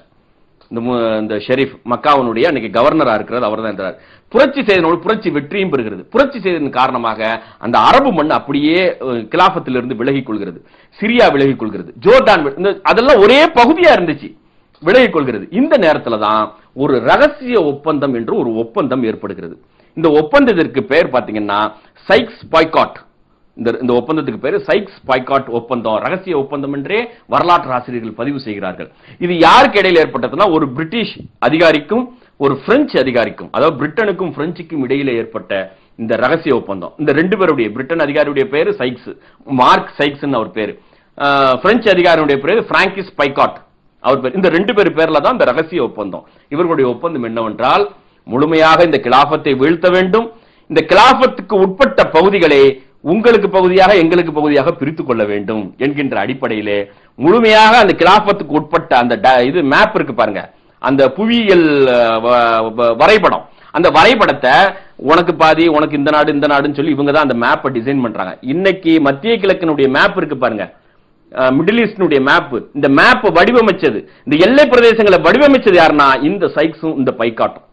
B: இந்த ஷெரீப் மக்காவினுடைய அன்னைக்கு கவர்னரா இருக்கிறது அவர் தான் இருந்தார். புரட்சி செய்தனோடு புரட்சி வெற்றியும் பெறுகிறது. புரட்சி செய்ததன் காரணமாக அந்த அரபு மண் அப்படியே கிலாபத்திலிருந்து விலகிக் கொள்கிறது. சிரியா விலகிக் கொள்கிறது. ஜோர்டான், அதெல்லாம் ஒரே பகுதியா இருந்துச்சு, விலகிக் கொள்கிறது. இந்த நேரத்துல தான் ஒரு ரகசிய ஒப்பந்தம் என்று ஒரு ஒப்பந்தம் ஏற்படுகிறது. இந்த ஒப்பந்தத்திற்கு பெயர் பாத்தீங்கன்னா சைக்ஸ் பாய்காட். இந்த ஒப்பந்தத்துக்கு பேரு சைக்ஸ் பாய்காட் ஒப்பந்தம், ரகசிய ஒப்பந்தம் என்றே வரலாற்று ஆசிரியர்கள் பதிவு செய்கிறார்கள். இது யாருக்கு இடையில் ஏற்பட்டதுன்னா ஒரு பிரிட்டிஷ் அதிகாரிக்கும் ஒரு பிரெஞ்சு அதிகாரிக்கும், அதாவது பிரிட்டனுக்கும் பிரெஞ்சுக்கும் இடையில ஏற்பட்ட இந்த ரகசிய ஒப்பந்தம். இந்த 2 பேருடைய, பிரிட்டன் அதிகாரியுடைய பேரு சைக்ஸ், மார்க் சைக்ஸ் அவர் பேரு, பிரெஞ்சு அதிகாரியுடைய பேரு பிராங்கிஸ் பைகாட் அவர் பேர். இந்த 2 பேர் பேர்ல தான் இந்த ரகசிய ஒப்பந்தம். இவர்களுடைய ஒப்பந்தம் என்னவென்றால் முழுமையாக இந்த கிலாபத்தை வீழ்த்த வேண்டும், இந்த கிலாபத்துக்கு உட்பட்ட பகுதிகளை உங்களுக்கு பகுதியாக எங்களுக்கு பகுதியாக பிரித்துக் கொள்ள வேண்டும் என்கின்ற அடிப்படையிலே முழுமையாக அந்த கிலாபத்துக்கு உட்பட்ட அந்த இது மேப் இருக்கு பாருங்க, அந்த புவியியல் வரைபடம், அந்த வரைபடத்தை உனக்கு பாதி உனக்கு இந்த நாடு இந்த நாடுன்னு சொல்லி இவங்க தான் அந்த மேப்பை டிசைன் பண்றாங்க. இன்னைக்கு மத்திய கிழக்கினுடைய மேப் இருக்கு பாருங்க, மிடில் ஈஸ்டினுடைய மேப், இந்த மேப் வடிவமைச்சது, இந்த எல்லை பிரதேசங்களை வடிவமைச்சது யாருன்னா இந்த சைக்ஸும் இந்த பைகாட்டும்.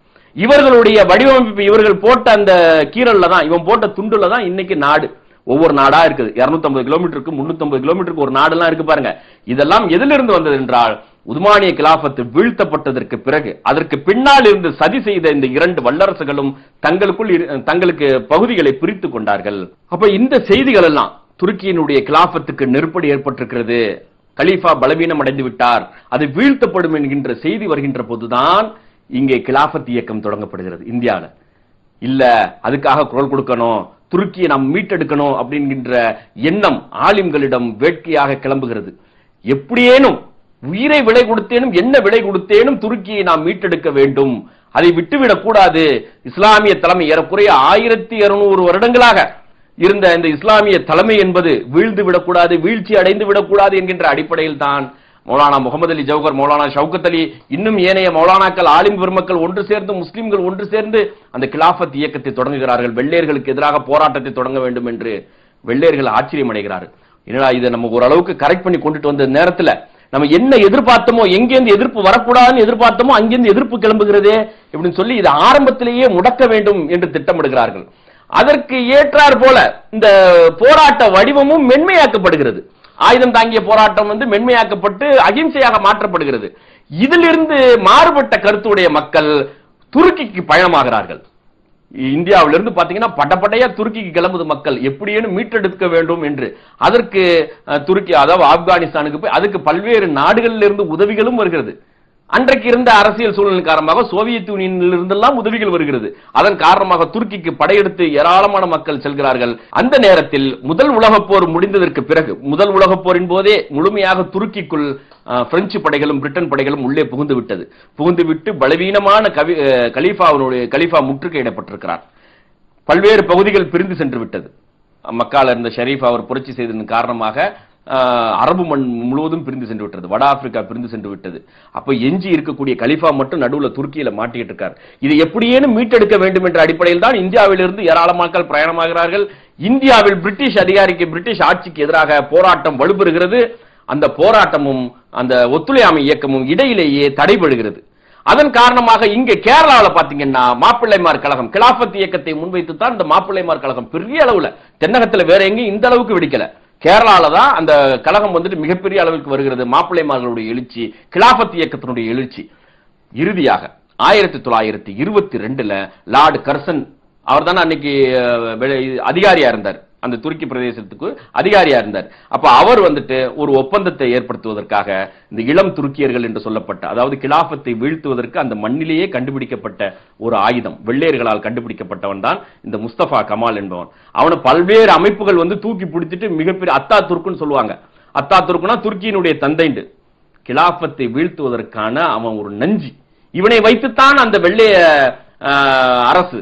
B: இவர்களுடைய வடிவமைப்பு, இவர்கள் போட்ட அந்த கீரல்ல தான், இவன் போட்ட துண்டுல தான் இன்னைக்கு நாடு ஒவ்வொரு நாடா இருக்குது. 250 கிலோமீட்டருக்கு 350 கிலோமீட்டருக்கு ஒரு நாடெல்லாம் இருக்கு பாருங்க. இதெல்லாம் எதிலிருந்து வந்தது என்றால், உதுமானிய கிலாபத்து வீழ்த்தப்பட்டதற்கு பிறகு அதற்கு பின்னால் இருந்து சதி செய்த இந்த இரண்டு வல்லரசுகளும் தங்களுக்கு பகுதிகளை பிரித்துக் கொண்டார்கள். அப்ப இந்த செய்திகள் எல்லாம் துருக்கியினுடைய கிலாபத்துக்கு நெருக்கடி ஏற்பட்டிருக்கிறது, கலீஃபா பலவீனம் அடைந்து விட்டார், அது வீழ்த்தப்படும் என்கின்ற செய்தி வருகின்ற போதுதான் இங்கே கிலாபத் இயக்கம் தொடங்கப்படுகிறது இந்தியாவில். இல்ல அதுக்காக குரல் கொடுக்கணும், துருக்கியை நாம் மீட்டெடுக்கணும் அப்படிங்கிற எண்ணம் ஆலிம்களிடம் வேட்கையாக கிளம்புகிறது. எப்படியேனும் உயிரை விலை கொடுத்தேனும் என்ன விலை கொடுத்தேனும் துருக்கியை நாம் மீட்டெடுக்க வேண்டும், அதை விட்டுவிடக் கூடாது. இஸ்லாமிய தலைமை ஏறக்குறைய 1200 வருடங்களாக இருந்த இந்த இஸ்லாமிய தலைமை என்பது வீழ்ந்து விடக்கூடாது, வீழ்ச்சி அடைந்து விடக்கூடாது என்கின்ற அடிப்படையில் தான் மௌலானா முகமது அலி ஜௌஹர், மௌலானா ஷவுகத் அலி, இன்னும் ஏனைய மௌலானாக்கள், ஆலிம் பெருமக்கள் ஒன்று சேர்ந்து, முஸ்லிம்கள் ஒன்று சேர்ந்து அந்த கிலாபத் இயக்கத்தை தொடங்குகிறார்கள். வெள்ளையர்களுக்கு எதிராக போராட்டத்தை தொடங்க வேண்டும் என்று வெள்ளையர்கள் ஆச்சரியம் அடைகிறார்கள். என்னடா இதை நம்ம ஓரளவுக்கு கரெக்ட் பண்ணி கொண்டுட்டு வந்த நேரத்தில் நம்ம என்ன எதிர்பார்த்தோமோ, எங்கேருந்து எதிர்ப்பு வரக்கூடாதுன்னு எதிர்பார்த்தோமோ அங்கிருந்து எதிர்ப்பு கிளம்புகிறதே அப்படின்னு சொல்லி இதை ஆரம்பத்திலேயே முடக்க வேண்டும் என்று திட்டமிடுகிறார்கள். அதற்கு ஏற்றார் போல இந்த போராட்ட வடிவமும் மென்மையாக்கப்படுகிறது. ஆயுதம் தாங்கிய போராட்டம் மென்மையாக்கப்பட்டு அகிம்சையாக மாற்றப்படுகிறது. இதிலிருந்து மாறுபட்ட கருத்துடைய மக்கள் துருக்கிக்கு பயணமாகிறார்கள். இந்தியாவிலிருந்து பாத்தீங்கன்னா பட்டப்பட்டையா துருக்கிக்கு கிளம்புது மக்கள், எப்படியேனும் மீட்டெடுக்க வேண்டும் என்று. அதற்கு துருக்கி, அதாவது ஆப்கானிஸ்தானுக்கு போய் அதுக்கு பல்வேறு நாடுகளில் இருந்து உதவிகளும் வருகிறது. அன்றைக்கு இருந்த அரசியல் சூழலின் காரணமாக சோவியத் யூனியனில் இருந்தெல்லாம் உதவிகள் வருகிறது. அதன் காரணமாக துருக்கிக்கு படையெடுத்து ஏராளமான மக்கள் செல்கிறார்கள். அந்த நேரத்தில் முதல் உலகப் போர் முடிந்ததற்கு பிறகு, முதல் உலகப் போரின் போதே முழுமையாக துருக்கிக்குள் பிரெஞ்சு படைகளும் பிரிட்டன் படைகளும் உள்ளே புகுந்துவிட்டு பலவீனமான கலீஃபா முற்றுகையிடப்பட்டிருக்கிறார். பல்வேறு பகுதிகள் பிரிந்து சென்று விட்டது. மக்கால இருந்த ஷரீஃப் அவர் புரட்சி செய்ததன் காரணமாக அரபு மண் முழுவதும் பிரிந்து சென்று விட்டது, வட ஆப்பிரிக்கா பிரிந்து சென்று விட்டது. அப்ப எஞ்சி இருக்கக்கூடிய கலீஃபா மட்டும் நடுவுல துருக்கியில மாட்டிக்கிட்டு இருக்கார். இதை எப்படியேனும் மீட்டெடுக்க வேண்டும் என்ற அடிப்படையில் தான் இந்தியாவிலிருந்து ஏராளமான மக்கள் பிரயாணமாகிறார்கள். இந்தியாவில் பிரிட்டிஷ் ஆட்சிக்கு எதிராக போராட்டம் வலுப்பெறுகிறது. அந்த போராட்டமும் அந்த ஒத்துழையாமை இயக்கமும் இடையிலேயே தடைபடுகிறது. அதன் காரணமாக இங்க கேரளாவில் பாத்தீங்கன்னா மாப்பிள்ளைமார் கழகம் கிலாபத் இயக்கத்தை முன்வைத்து தான் இந்த மாப்பிள்ளைமார் கழகம் பெரிய அளவுல, தென்னகத்துல வேற எங்கேயும் இந்த அளவுக்கு வெடிக்கல, கேரளால தான் அந்த கழகம் மிகப்பெரிய அளவுக்கு வருகிறது. மாப்பிள்ளைமார்களுடைய எழுச்சி, கிலாபத் இயக்கத்தினுடைய எழுச்சி. இறுதியாக 1922 லார்டு கர்சன், அவர் தானே அன்னைக்கு அதிகாரியா இருந்தார், அந்த துருக்கி பிரதேசத்துக்கு அதிகாரியா இருந்தார். அப்ப அவர் ஒரு ஒப்பந்தத்தை ஏற்படுத்துவதற்காக இந்த இளம் துருக்கியர்கள் என்று சொல்லப்பட்ட, அதாவது கிலாபத்தை வீழ்த்துவதற்கு அந்த மண்ணிலேயே கண்டுபிடிக்கப்பட்ட ஒரு ஆயுதம், வெள்ளையர்களால் கண்டுபிடிக்கப்பட்டவன் தான் இந்த முஸ்தபா கமால் என்பவன். அவனை பல்வேறு அமைப்புகள் தூக்கி பிடிச்சிட்டு மிகப்பெரிய அத்தா துர்க்குன்னு சொல்லுவாங்க. அத்தா துர்க்குனா துருக்கியினுடைய தந்தைண்டு. கிலாபத்தை வீழ்த்துவதற்கான அவன் ஒரு நஞ்சி. இவனை வைத்துத்தான் அந்த வெள்ளைய அரசு,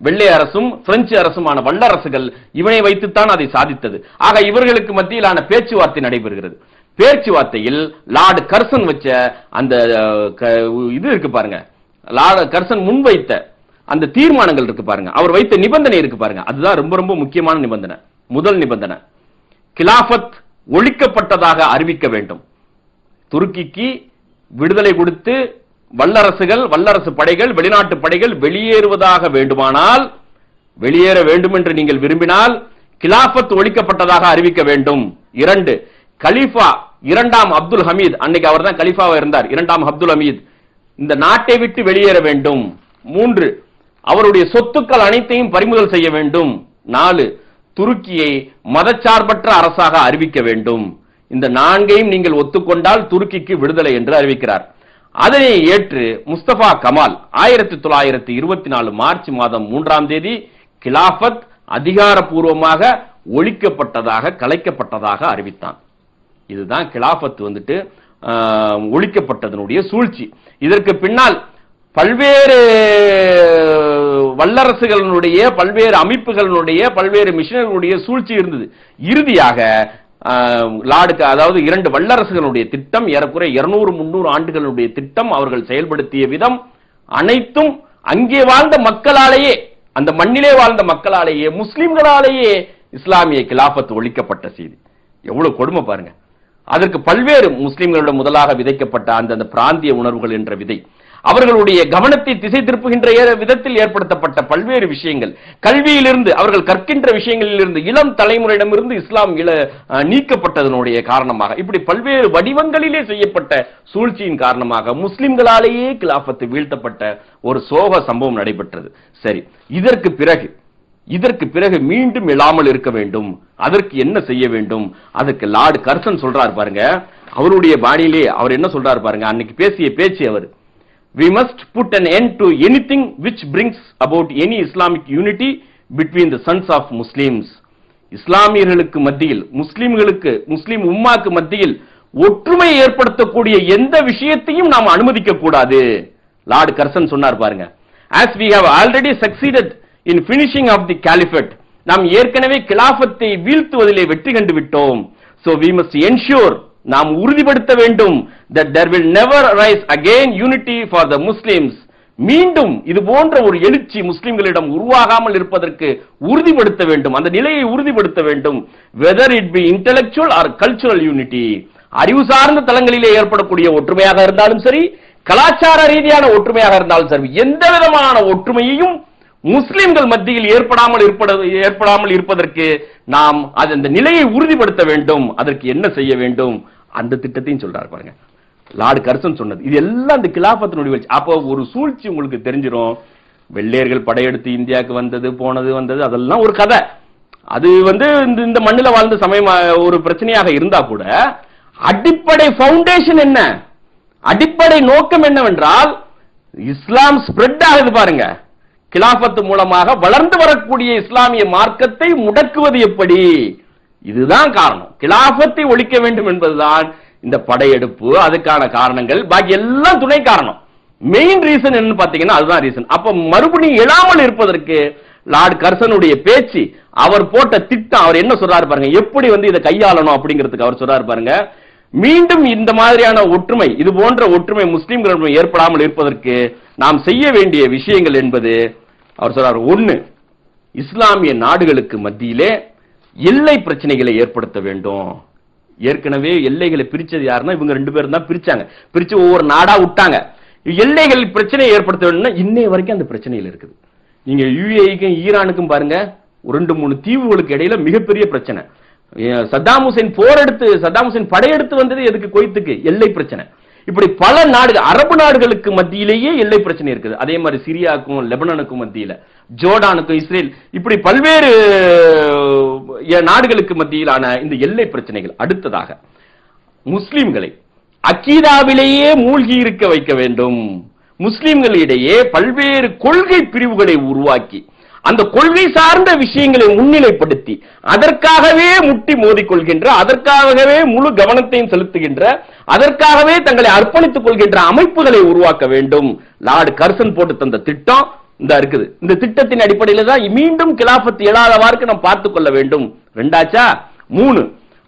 B: வெள்ளை அரசும் பிரெஞ்சு அரசுமான வல்லரசுகள் இவனை வைத்துத்தான் அதை சாதித்தது. ஆக இவர்களுக்கு மத்தியிலான பேச்சுவார்த்தை நடைபெறுகிறது. பேச்சுவார்த்தையில் லார்டு கர்சன் வச்ச அந்த இது இருக்கு பாருங்க, லார்டு கர்சன் முன்வைத்த அந்த தீர்மானங்கள் இருக்கு பாருங்க, அவர் வைத்த நிபந்தனை இருக்கு பாருங்க, அதுதான் ரொம்ப ரொம்ப முக்கியமான நிபந்தனை. முதல் நிபந்தனை, கிலாபத் ஒழிக்கப்பட்டதாக அறிவிக்க வேண்டும். துருக்கிக்கு விடுதலை கொடுத்து வல்லரசு படைகள், வெளிநாட்டு படைகள் வெளியேறுவதாக வேண்டுமானால், வெளியேற வேண்டும் என்று நீங்கள் விரும்பினால் கிலாபத் ஒழிக்கப்பட்டதாக அறிவிக்க வேண்டும். 2, கலீஃபா 2ஆம் அப்துல் ஹமீத், அன்னைக்கு அவர் தான் கலீஃபாவா இருந்தார், 2ஆம் அப்துல் ஹமீத் இந்த நாட்டை விட்டு வெளியேற வேண்டும். 3, அவருடைய சொத்துக்கள் அனைத்தையும் பறிமுதல் செய்ய வேண்டும். 4, துருக்கியை மதச்சார்பற்ற அரசாக அறிவிக்க வேண்டும். இந்த 4ஐயும் நீங்கள் ஒத்துக்கொண்டால் துருக்கிக்கு விடுதலை என்று அறிவிக்கிறார். அதனை ஏற்று முஸ்தபா கமால் 1924 மார்ச் மாதம் 3ஆம் தேதி கிலாபத் அதிகாரப்பூர்வமாக ஒழிக்கப்பட்டதாக, கலைக்கப்பட்டதாக அறிவித்தான். இதுதான் கிலாபத் ஒழிக்கப்பட்டதனுடைய சூழ்ச்சி. இதற்கு பின்னால் பல்வேறு வல்லரசுகளுடைய, பல்வேறு அமைப்புகளுடைய, பல்வேறு மிஷனர்களுடைய சூழ்ச்சி இருந்தது. இறுதியாக லார்டுக்கு, அதாவது 2 வல்லரசுகளுடைய திட்டம், ஏறக்குறைய 200-300 ஆண்டுகளுடைய திட்டம், அவர்கள் செயல்படுத்திய விதம் அனைத்தும் அங்கே வாழ்ந்த மக்களாலேயே, அந்த மண்ணிலே வாழ்ந்த மக்களாலேயே, முஸ்லிம்களாலேயே இஸ்லாமிய கிலாபத் ஒழிக்கப்பட்ட செய்தி. எவ்வளவு கொடுமை பாருங்க. அதற்கு பல்வேறு முஸ்லிம்களோட முதலாக விதைக்கப்பட்ட அந்த பிராந்திய உணர்வுகள் என்ற விதை, அவர்களுடைய கவனத்தை திசை திருப்புகின்ற விதத்தில் ஏற்படுத்தப்பட்ட பல்வேறு விஷயங்கள், கல்வியிலிருந்து அவர்கள் கற்கின்ற விஷயங்களிலிருந்து இளம் தலைமுறையிடமிருந்து இஸ்லாம் நீக்கப்பட்டதனுடைய காரணமாக, இப்படி பல்வேறு வடிவங்களிலே செய்யப்பட்ட சூழ்ச்சியின் காரணமாக முஸ்லிம்களாலேயே கிலாஃபத்து வீழ்த்தப்பட்ட ஒரு சோக சம்பவம் நடைபெற்றது. சரி, இதற்கு பிறகு மீண்டும் எழாமல் இருக்க வேண்டும். அதற்கு என்ன செய்ய வேண்டும்? அதற்கு லார்ட் கர்சன் சொல்றார் பாருங்க, அவருடைய பாணியிலே அவர் என்ன சொல்றார் பாருங்க, அன்னைக்கு பேசிய பேச்சு அவர், we must put an end to anything which brings about any Islamic unity between the sons of Muslims. இஸ்லாமியர்களுக்கு மத்தியில், முஸ்லிம் உம்மாக்கு மத்தியில் ஒற்றுமை ஏற்படுத்தக்கூடிய எந்த விஷயத்தையும் நாம் அனுமதிக்க கூடாது. லார்ட் கர்சன் சொன்னார் பாருங்க, as we have already succeeded in finishing of the caliphate, நாம் ஏற்கனவே கிலாஃபத்தை வீழ்த்துவதிலே வெற்றி கண்டு விட்டோம். so we must ensure, நாம் உறுதிப்படுத்த வேண்டும், that there will never arise again unity for the Muslims. மீண்டும் இது போன்ற ஒரு எழுச்சி முஸ்லிம்களிடம் உருவாகாமல் இருப்பதற்கு உறுதிப்படுத்த வேண்டும், அந்த நிலையை உறுதிப்படுத்த வேண்டும். whether it be intellectual or cultural unity, அறிவு சார்ந்த தளங்களிலே ஏற்படக்கூடிய ஒற்றுமையாக இருந்தாலும் சரி, கலாச்சார ரீதியான ஒற்றுமையாக இருந்தாலும் சரி, எந்த விதமான ஒற்றுமையையும் முஸ்லிம்கள் மத்தியில் ஏற்படாமல் இருப்பதற்கு நாம் அந்த நிலையை உறுதிப்படுத்த வேண்டும். அதற்கு என்ன செய்ய வேண்டும்? அந்த திட்டத்தையும் சொல்றாரு பாருங்க லார்ட் கர்சன் சொன்னது. இது எல்லாம் அந்த கிலாஃபத்தினுடைய வச்சு. அப்போ ஒரு சூழ்ச்சி உங்களுக்கு தெரிஞ்சிடும். வெள்ளையர்கள் படையெடுத்து இந்தியாவுக்கு வந்தது அதெல்லாம் ஒரு கதை. அது இந்த மண்ணில் வாழ்ந்த சமயம் ஒரு பிரச்சனையாக இருந்தா கூட அடிப்படை பவுண்டேஷன் என்ன, அடிப்படை நோக்கம் என்னவென்றால், இஸ்லாம் ஸ்ப்ரெட் ஆகுது பாருங்க, கிலாஃபத்து மூலமாக வளர்ந்து வரக்கூடிய இஸ்லாமிய மார்க்கத்தை முடக்குவது எப்படி? இதுதான் காரணம். கிலாஃபத்தை ஒழிக்க வேண்டும் என்பதுதான் இந்த படையெடுப்பு, அதுக்கான காரணங்கள். பாக்கி எல்லாம் துணை காரணம். மெயின் ரீசன் என்ன பாத்தீங்கன்னா அதுதான் ரீசன். அப்ப மறுபடியும் எழாமல் இருப்பதற்கு லார்ட் கர்சனுடைய பேச்சு, அவர் போட்ட திட்டம், அவர் என்ன சொல்றாரு பாருங்க, எப்படி இதை கையாளணும் அப்படிங்கிறதுக்கு அவர் சொல்றாரு பாருங்க. மீண்டும் இந்த மாதிரியான ஒற்றுமை, இது போன்ற ஒற்றுமை முஸ்லிம்களிடம் ஏற்படாமல் இருப்பதற்கு நாம் செய்ய வேண்டிய விஷயங்கள் என்பது அவர் சொல்றார். 1, இஸ்லாமிய நாடுகளுக்கு மத்தியிலே எல்லை பிரச்சனைகளை ஏற்படுத்த வேண்டும். ஏற்கனவே எல்லைகளை பிரிச்சது யாருன்னா இவங்க 2 பேரும் தான் பிரிச்சு ஒவ்வொரு நாடா விட்டாங்க. எல்லைகள் பிரச்சனையை ஏற்படுத்த வேண்டும்னா இன்னைய வரைக்கும் அந்த பிரச்சனையில் இருக்குது. நீங்க யுஏஇக்கும் ஈரானுக்கும் பாருங்க, 2-3 தீவுகளுக்கு இடையில மிகப்பெரிய பிரச்சனை. சத்தாம் ஹுசைன் படையெடுத்து வந்தது எதுக்கு? குவைத்துக்கு, எல்லை பிரச்சனை. இப்படி பல நாடுகள், அரபு நாடுகளுக்கு மத்தியிலேயே எல்லை பிரச்சனை இருக்குது. அதே மாதிரி சிரியாவுக்கும் லெபனானுக்கும் மத்தியில, ஜோர்டானுக்கும் இஸ்ரேல், இப்படி பல்வேறு நாடுகளுக்கு மத்தியிலான இந்த எல்லை பிரச்சனைகள். அடுத்ததாக முஸ்லிம்களை அக்கீதாவிலேயே மூழ்கி இருக்க வைக்க வேண்டும். முஸ்லிம்களிடையே பல்வேறு கொள்கை பிரிவுகளை உருவாக்கி அந்த கொள்கை சார்ந்த விஷயங்களை முன்னிலைப்படுத்தி அதற்காகவே முட்டி மோதிக்கொள்கின்ற, அதற்காகவே முழு கவனத்தையும் செலுத்துகின்ற, அதற்காகவே தங்களை அர்ப்பணித்துக் கொள்கின்ற அமைப்புகளை உருவாக்க வேண்டும். லார்ட் கர்சன் போட்டு தந்த திட்டம் இந்த இருக்குது. இந்த திட்டத்தின் அடிப்படையில் தான் மீண்டும் கிலாஃபத் எழாதவாறு நாம் பார்த்துக் கொள்ள வேண்டும். 2ஆச்சா? 3,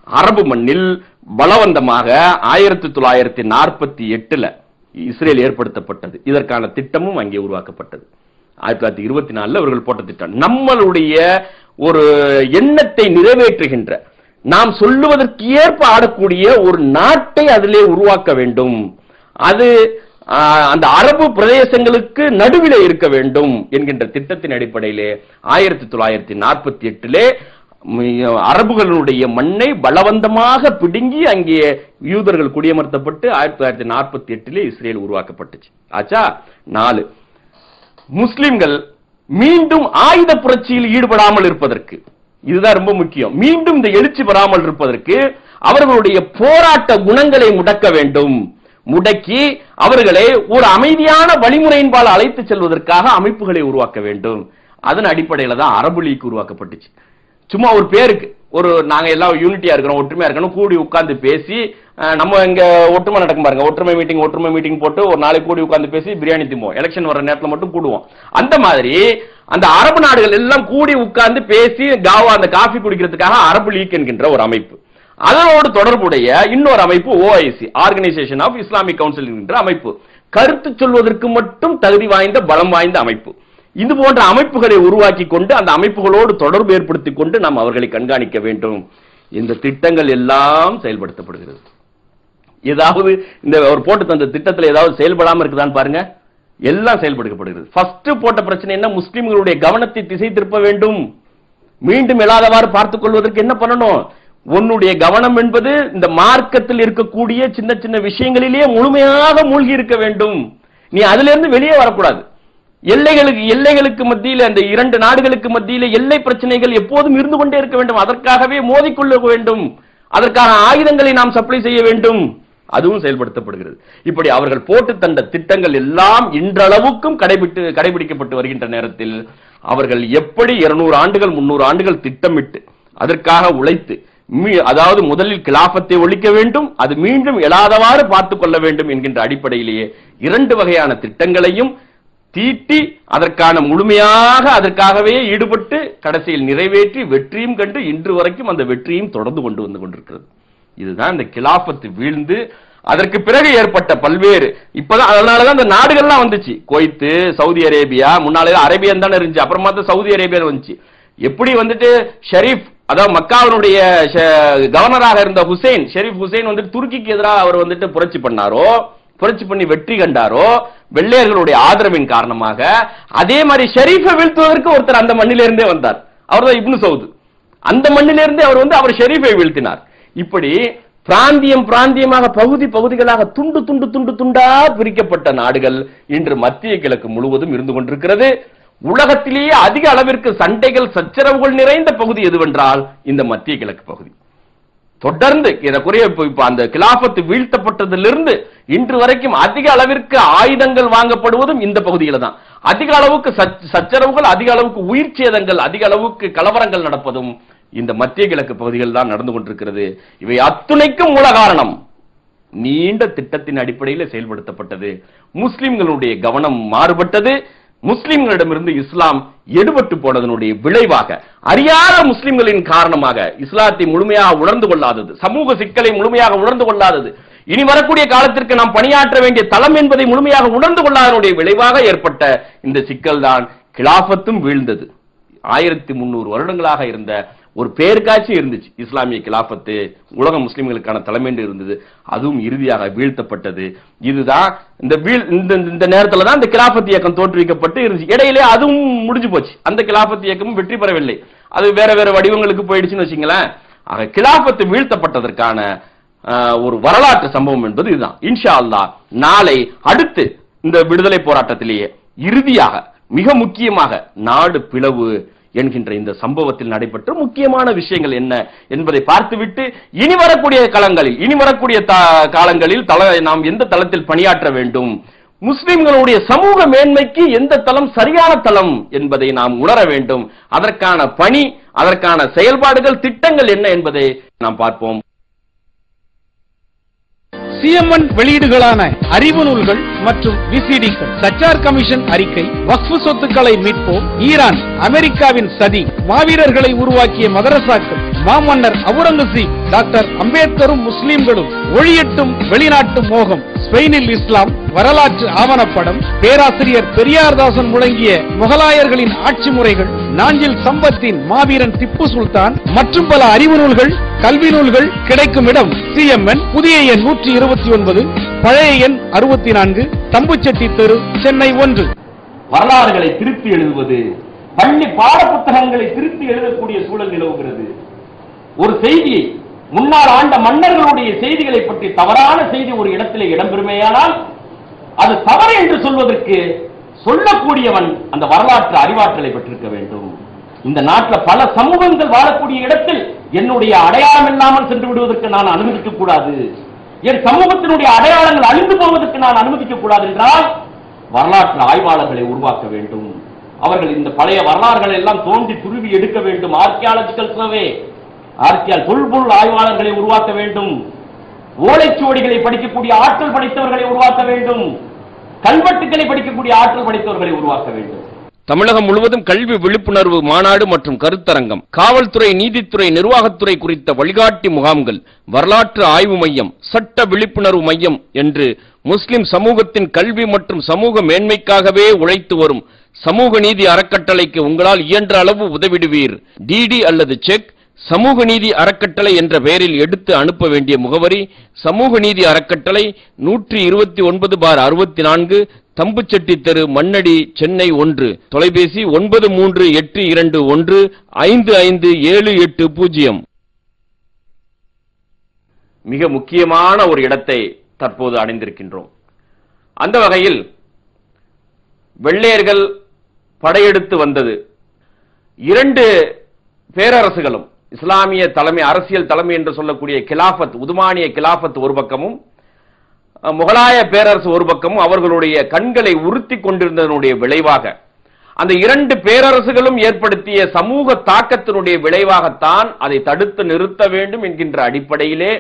B: அரபு மண்ணில் பலவந்தமாக 1948 இஸ்ரேல் ஏற்படுத்தப்பட்டது. இதற்கான திட்டமும் அங்கே உருவாக்கப்பட்டது. 1924 அவர்கள் போட்ட திட்டம் நம்மளுடைய ஒரு எண்ணத்தை நிறைவேற்றுகின்ற, நாம் சொல்லுவதற்கு ஏற்ப ஆடக்கூடிய ஒரு நாட்டை அதிலே உருவாக்க வேண்டும். அது அந்த அரபு பிரதேசங்களுக்கு நடுவிலே இருக்க வேண்டும் என்கின்ற திட்டத்தின் அடிப்படையிலே 1948 அரபுகளுடைய மண்ணை பலவந்தமாக பிடுங்கி அங்கே யூதர்கள் குடியமர்த்தப்பட்டு 1948 இஸ்ரேல் உருவாக்கப்பட்டுச்சு. ஆச்சா? 4, முஸ்லிம்கள் மீண்டும் ஆயுத புரட்சியில் ஈடுபடாமல் இருப்பதற்கு, இதுதான் ரொம்ப முக்கியம். மீண்டும் இந்த எழுச்சி பெறாமல் இருப்பதற்கு அவர்களுடைய போராட்ட குணங்களை முடக்க வேண்டும். முடக்கி அவர்களை ஒரு அமைதியான வழிமுறையின்பால் அழைத்து செல்வதற்காக அமைப்புகளை உருவாக்க வேண்டும். அதன் அடிப்படையில் தான் அரபு லீக் உருவாக்கப்பட்டுச்சு. சும்மா ஒரு பேருக்கு, நாங்க எல்லாம் யூனிட்டியா இருக்கிறோம், ஒற்றுமையா இருக்கணும், கூடி உட்கார்ந்து பேசி, நம்ம இங்க ஒற்றுமை நடக்கும் பாருங்க, ஒற்றுமை மீட்டிங் போட்டு ஒரு நாளைக்கு கூடி உட்கார்ந்து பேசி பிரியாணி திம்போம், எலெக்ஷன் வர நேரத்தில் மட்டும் கூடுவோம். அந்த மாதிரி அந்த அரபு நாடுகள் எல்லாம் கூடி உட்கார்ந்து பேசி அந்த காஃபி குடிக்கிறதுக்காக அரபு லீக் என்கின்ற ஒரு அமைப்பு, அதனோடு தொடர்புடைய இன்னொரு அமைப்பு OIC, organisation of Islamic council என்கின்ற அமைப்பு, கருத்து சொல்வதற்கு மட்டும் தகுதி வாய்ந்த பலம் வாய்ந்த அமைப்பு. இது போன்ற அமைப்புகளை உருவாக்கி கொண்டு அந்த அமைப்புகளோடு தொடர்பு ஏற்படுத்திக் கொண்டு நாம் அவர்களை கண்காணிக்க வேண்டும். இந்த திட்டங்கள் எல்லாம் செயல்படுத்தப்படுகிறது. ஏதாவது இந்த ஒரு போட்டு தந்த திட்டத்தில் ஏதாவது செயல்படாம இருக்குதான்னு பாருங்க. எல்லாம் செயல்படுத்தப்படுகிறது. ஃபர்ஸ்ட் போட்ட பிரச்சனை என்ன? முஸ்லிம்களுடைய கவனத்தை திசை திருப்ப வேண்டும், மீண்டும் எழாதவாறு பார்த்துக் கொள்வதற்கு என்ன பண்ணணும்? உன்னுடைய கவனம் என்பது இந்த மார்க்கத்தில் இருக்கக்கூடிய சின்ன சின்ன விஷயங்களிலேயே முழுமையாக மூழ்கி இருக்க வேண்டும். நீ அதிலிருந்து வெளியே வரக்கூடாது. எல்லைகளுக்கு மத்தியில், அந்த இரண்டு நாடுகளுக்கு மத்தியில் எல்லை பிரச்சனைகள் எப்போதும் இருந்து கொண்டே இருக்க வேண்டும். அதற்காகவே மோதிக்கொள்ள வேண்டும். அதற்கான ஆயுதங்களை நாம் சப்ளை செய்ய வேண்டும். அதுவும் செயல்படுத்தப்படுகிறது. இப்படி அவர்கள் போட்டு தந்த திட்டங்கள் எல்லாம் இன்றளவுக்கும் கடைபிடிக்கப்பட்டு வருகின்ற நேரத்தில் அவர்கள் எப்படி 200 ஆண்டுகள் 300 ஆண்டுகள் திட்டமிட்டு அதற்காக உழைத்து, அதாவது முதலில் கிலாபத்தை ஒழிக்க வேண்டும், அது மீண்டும் எழாதவாறு பார்த்துக் கொள்ள வேண்டும் என்கின்ற அடிப்படையிலேயே 2 வகையான திட்டங்களையும் தீட்டி அதற்கான முழுமையாக அதற்காகவே ஈடுபட்டு கடைசியில் நிறைவேற்றி வெற்றியும் கண்டு இன்று வரைக்கும் அந்த வெற்றியும் தொடர்ந்து வந்து கொண்டிருக்கிறது. இதுதான் இந்த கிலாபத்து வீழ்ந்து அதற்கு பிறகு ஏற்பட்ட பல்வேறு, இப்பதான் அதனாலதான் இந்த நாடுகள்லாம் வந்துச்சு. குவைத்து, சவுதி அரேபியா, முன்னாலே அரேபியன் தானே இருந்துச்சு, அப்புறமா தான் சவுதி அரேபியா வந்துச்சு. எப்படி வந்துட்டு ஷெரீப், அதாவது மக்காவினுடைய கவர்னராக இருந்த ஷெரீப் ஹுசைன் வந்துட்டு துருக்கிக்கு எதிராக அவர் வந்துட்டு புரட்சி பண்ணாரோ, புரட்சி பண்ணி வெற்றி கண்டாரோ வெள்ளையர்களுடைய ஆதரவின் காரணமாக, அதே மாதிரி ஷெரீஃபை வீழ்த்துவதற்கு ஒருத்தர் அந்த மண்ணிலிருந்தே வந்தார். அவர் தான் இப்னு சவுத். அந்த மண்ணிலிருந்தே அவர் ஷெரீஃபை வீழ்த்தினார். இப்படி பிராந்தியமாக பகுதிகளாக துண்டா பிரிக்கப்பட்ட நாடுகள் இன்று மத்திய கிழக்கு முழுவதும் இருந்து கொண்டிருக்கிறது. உலகத்திலேயே அதிக அளவிற்கு சண்டைகள் சச்சரவுகள் நிறைந்த பகுதி எதுவென்றால் இந்த மத்திய கிழக்கு பகுதி. தொடர்ந்து அந்த கிலாபத்து வீழ்த்தப்பட்டதிலிருந்து இன்று வரைக்கும் அதிக அளவிற்கு ஆயுதங்கள் வாங்கப்படுவதும் இந்த பகுதியில தான். அதிக அளவுக்கு சச்சரவுகள், அதிக அளவுக்கு உயிர் சேதங்கள், அதிக அளவுக்கு கலவரங்கள் நடப்பதும் இந்த மத்திய கிழக்கு பகுதிகள் தான் நடந்து கொண்டிருக்கிறது. இவை அத்துணைக்கும் மூல காரணம் நீண்ட திட்டத்தின் அடிப்படையில் செயல்படுத்தப்பட்டது. முஸ்லிம்களுடைய கவனம் மாறுபட்டது. முஸ்லிம்களிடமிருந்து இஸ்லாம் எடுபட்டு போனதனுடைய விளைவாக, அறியாத முஸ்லிம்களின் காரணமாக, இஸ்லாத்தை முழுமையாக உணர்ந்து கொள்ளாதது, சமூக சிக்கலை முழுமையாக உணர்ந்து கொள்ளாதது, இனி வரக்கூடிய காலத்திற்கு நாம் பணியாற்ற வேண்டிய தளம் என்பதை முழுமையாக உணர்ந்து கொள்ளாதனுடைய விளைவாக ஏற்பட்ட இந்த சிக்கல் தான் கிலாபத்தும் வீழ்ந்தது. 1300 வருடங்களாக இருந்த ஒரு பேர்காட்சி இருந்துச்சு இஸ்லாமிய கிலாபத்து, உலக முஸ்லிம்களுக்கான தலைமை இருந்தது, அதுவும் இறுதியாக வீழ்த்தப்பட்டது. இதுதான் இந்த நேரத்தில் தான் இந்த கிலாபத் இயக்கம் தோற்றுவிக்கப்பட்டு இருந்துச்சு. இடையிலே அதுவும் முடிஞ்சு போச்சு. அந்த கிலாபத் இயக்கமும் வெற்றி பெறவில்லை, அது வேற வடிவங்களுக்கு போயிடுச்சுன்னு வச்சுங்களேன். ஆக கிலாபத்து வீழ்த்தப்பட்டதற்கான ஒரு வரலாற்று சம்பவம் என்பது இதுதான். இன்ஷா அல்லாஹ் நாளை அடுத்து இந்த விடுதலை போராட்டத்திலேயே இறுதியாக மிக முக்கியமாக நாடு பிளவு என்கின்ற இந்த சம்பவத்தில் நடைபெற்ற முக்கியமான விஷயங்கள் என்ன என்பதை பார்த்துவிட்டு இனி வரக்கூடிய காலங்களில் நாம் எந்த தளத்தில் பணியாற்ற வேண்டும், முஸ்லிம்களுடைய சமூக மேன்மைக்கு எந்த தளம் சரியான தளம் என்பதை நாம் உணர வேண்டும். அதற்கான பணி, அதற்கான செயல்பாடுகள், திட்டங்கள் என்ன என்பதை நாம் பார்ப்போம்.
C: சிஎம்என் வெளியீடுகளான அறிவு நூல்கள் மற்றும் விசிடிக்கள், சச்சார் கமிஷன் அறிக்கை, வக்ஃப் சொத்துக்களை மீட்போம், ஈரான் அமெரிக்காவின் சதி, மாவீரர்களை உருவாக்கிய மதரசாக்கள், மாமன்னர் அவுரங்கசீப், டாக்டர் அம்பேத்கரும் முஸ்லிம்களும், ஒழியட்டும் வெளிநாட்டு மோகம், ஸ்பெயினில் இஸ்லாம், வரலாற்று ஆவணப்படம், பேராசிரியர் பெரியார்தாசன் முழங்கிய முகலாயர்களின் ஆட்சி முறைகள், நாஞ்சில் சம்பத்தின் மாவீரன் திப்பு சுல்தான் மற்றும் பல அறிவு நூல்கள், கல்வி நூல்கள் கிடைக்கும் இடம் சிஎம்என், புதிய எண் 129, பழைய எண் 64, தம்புச்செட்டி தெரு, சென்னை 1.
B: வரலாறுகளை திருத்தி எழுதுவது, பள்ளி பாட புத்தகங்களை திருத்தி எழுதக்கூடிய சூழல் நிலவுகிறது. ஒரு செய்தியை, முன்னால் ஆண்ட மன்னர்களுடைய செய்திகளை பற்றி தவறான செய்தி ஒரு இடத்திலே இடம்பெறுமேயானால் அது தவறு என்று சொல்வதற்கு சொல்லக்கூடியவன் அந்த வரலாற்று அறிவாற்றலை பெற்றிருக்க வேண்டும். இந்த நாட்டில் பல சமூகங்கள் வாழக்கூடிய இடத்தில் என்னுடைய அடையாளம் இல்லாமல் சென்று விடுவதற்கு நான் அனுமதிக்க கூடாது, என் சமூகத்தினுடைய அடையாளங்கள் அழிந்து போவதற்கு நான் அனுமதிக்க கூடாது என்றால் வரலாற்று ஆய்வாளர்களை உருவாக்க வேண்டும். அவர்கள் இந்த பழைய வரலாறுகளை எல்லாம் தோண்டி துருவி எடுக்க வேண்டும். ஆர்கியாலஜிக்கல் சர்வே, தொல்பொருள் ஆய்வாளர்களை உருவாக்க வேண்டும். ஓலைச்சுவடிகளை படிக்கக்கூடிய ஆற்றல் படைத்தவர்களை உருவாக்க வேண்டும். கல்வெட்டுக்களை படிக்கக்கூடிய ஆற்றல் படைத்தவர்களை உருவாக்க வேண்டும். தமிழகம் முழுவதும் கல்வி விழிப்புணர்வு மாநாடு மற்றும் கருத்தரங்கம், காவல்துறை, நீதித்துறை, நிர்வாகத்துறை குறித்த வழிகாட்டி முகாம்கள், வரலாற்று ஆய்வு மையம், சட்ட விழிப்புணர்வு மையம் என்று முஸ்லிம் சமூகத்தின் கல்வி மற்றும் சமூக மேன்மைக்காகவே உழைத்து வரும் சமூக நீதி அறக்கட்டளைக்கு உங்களால் இயன்ற அளவு உதவிடுவீர். டிடி அல்லது செக், சமூக நீதி அறக்கட்டளை என்ற பெயரில் எடுத்து அனுப்ப வேண்டிய முகவரி சமூக நீதி அறக்கட்டளை 129/64 தம்புச்செட்டி தெரு, மண்ணடி, சென்னை 1. தொலைபேசி 9382155780. மிக முக்கியமான ஒரு இடத்தை தற்போது அடைந்திருக்கின்றோம். அந்த வகையில் வெள்ளையர்கள் படையெடுத்து வந்தது 2 பேரரசுகளும், இஸ்லாமிய தலைமை, அரசியல் தலைமை என்று சொல்லக்கூடிய கிலாபத், உதுமானிய கிலாபத் ஒரு பக்கமும், முகலாய பேரரசு ஒரு பக்கமும் அவர்களுடைய கண்களை உறுத்தி கொண்டிருந்ததனுடைய விளைவாக, அந்த 2 பேரரசுகளும் ஏற்படுத்திய சமூக தாக்கத்தினுடைய விளைவாகத்தான் அதை தடுத்து நிறுத்த வேண்டும் என்கின்ற அடிப்படையிலே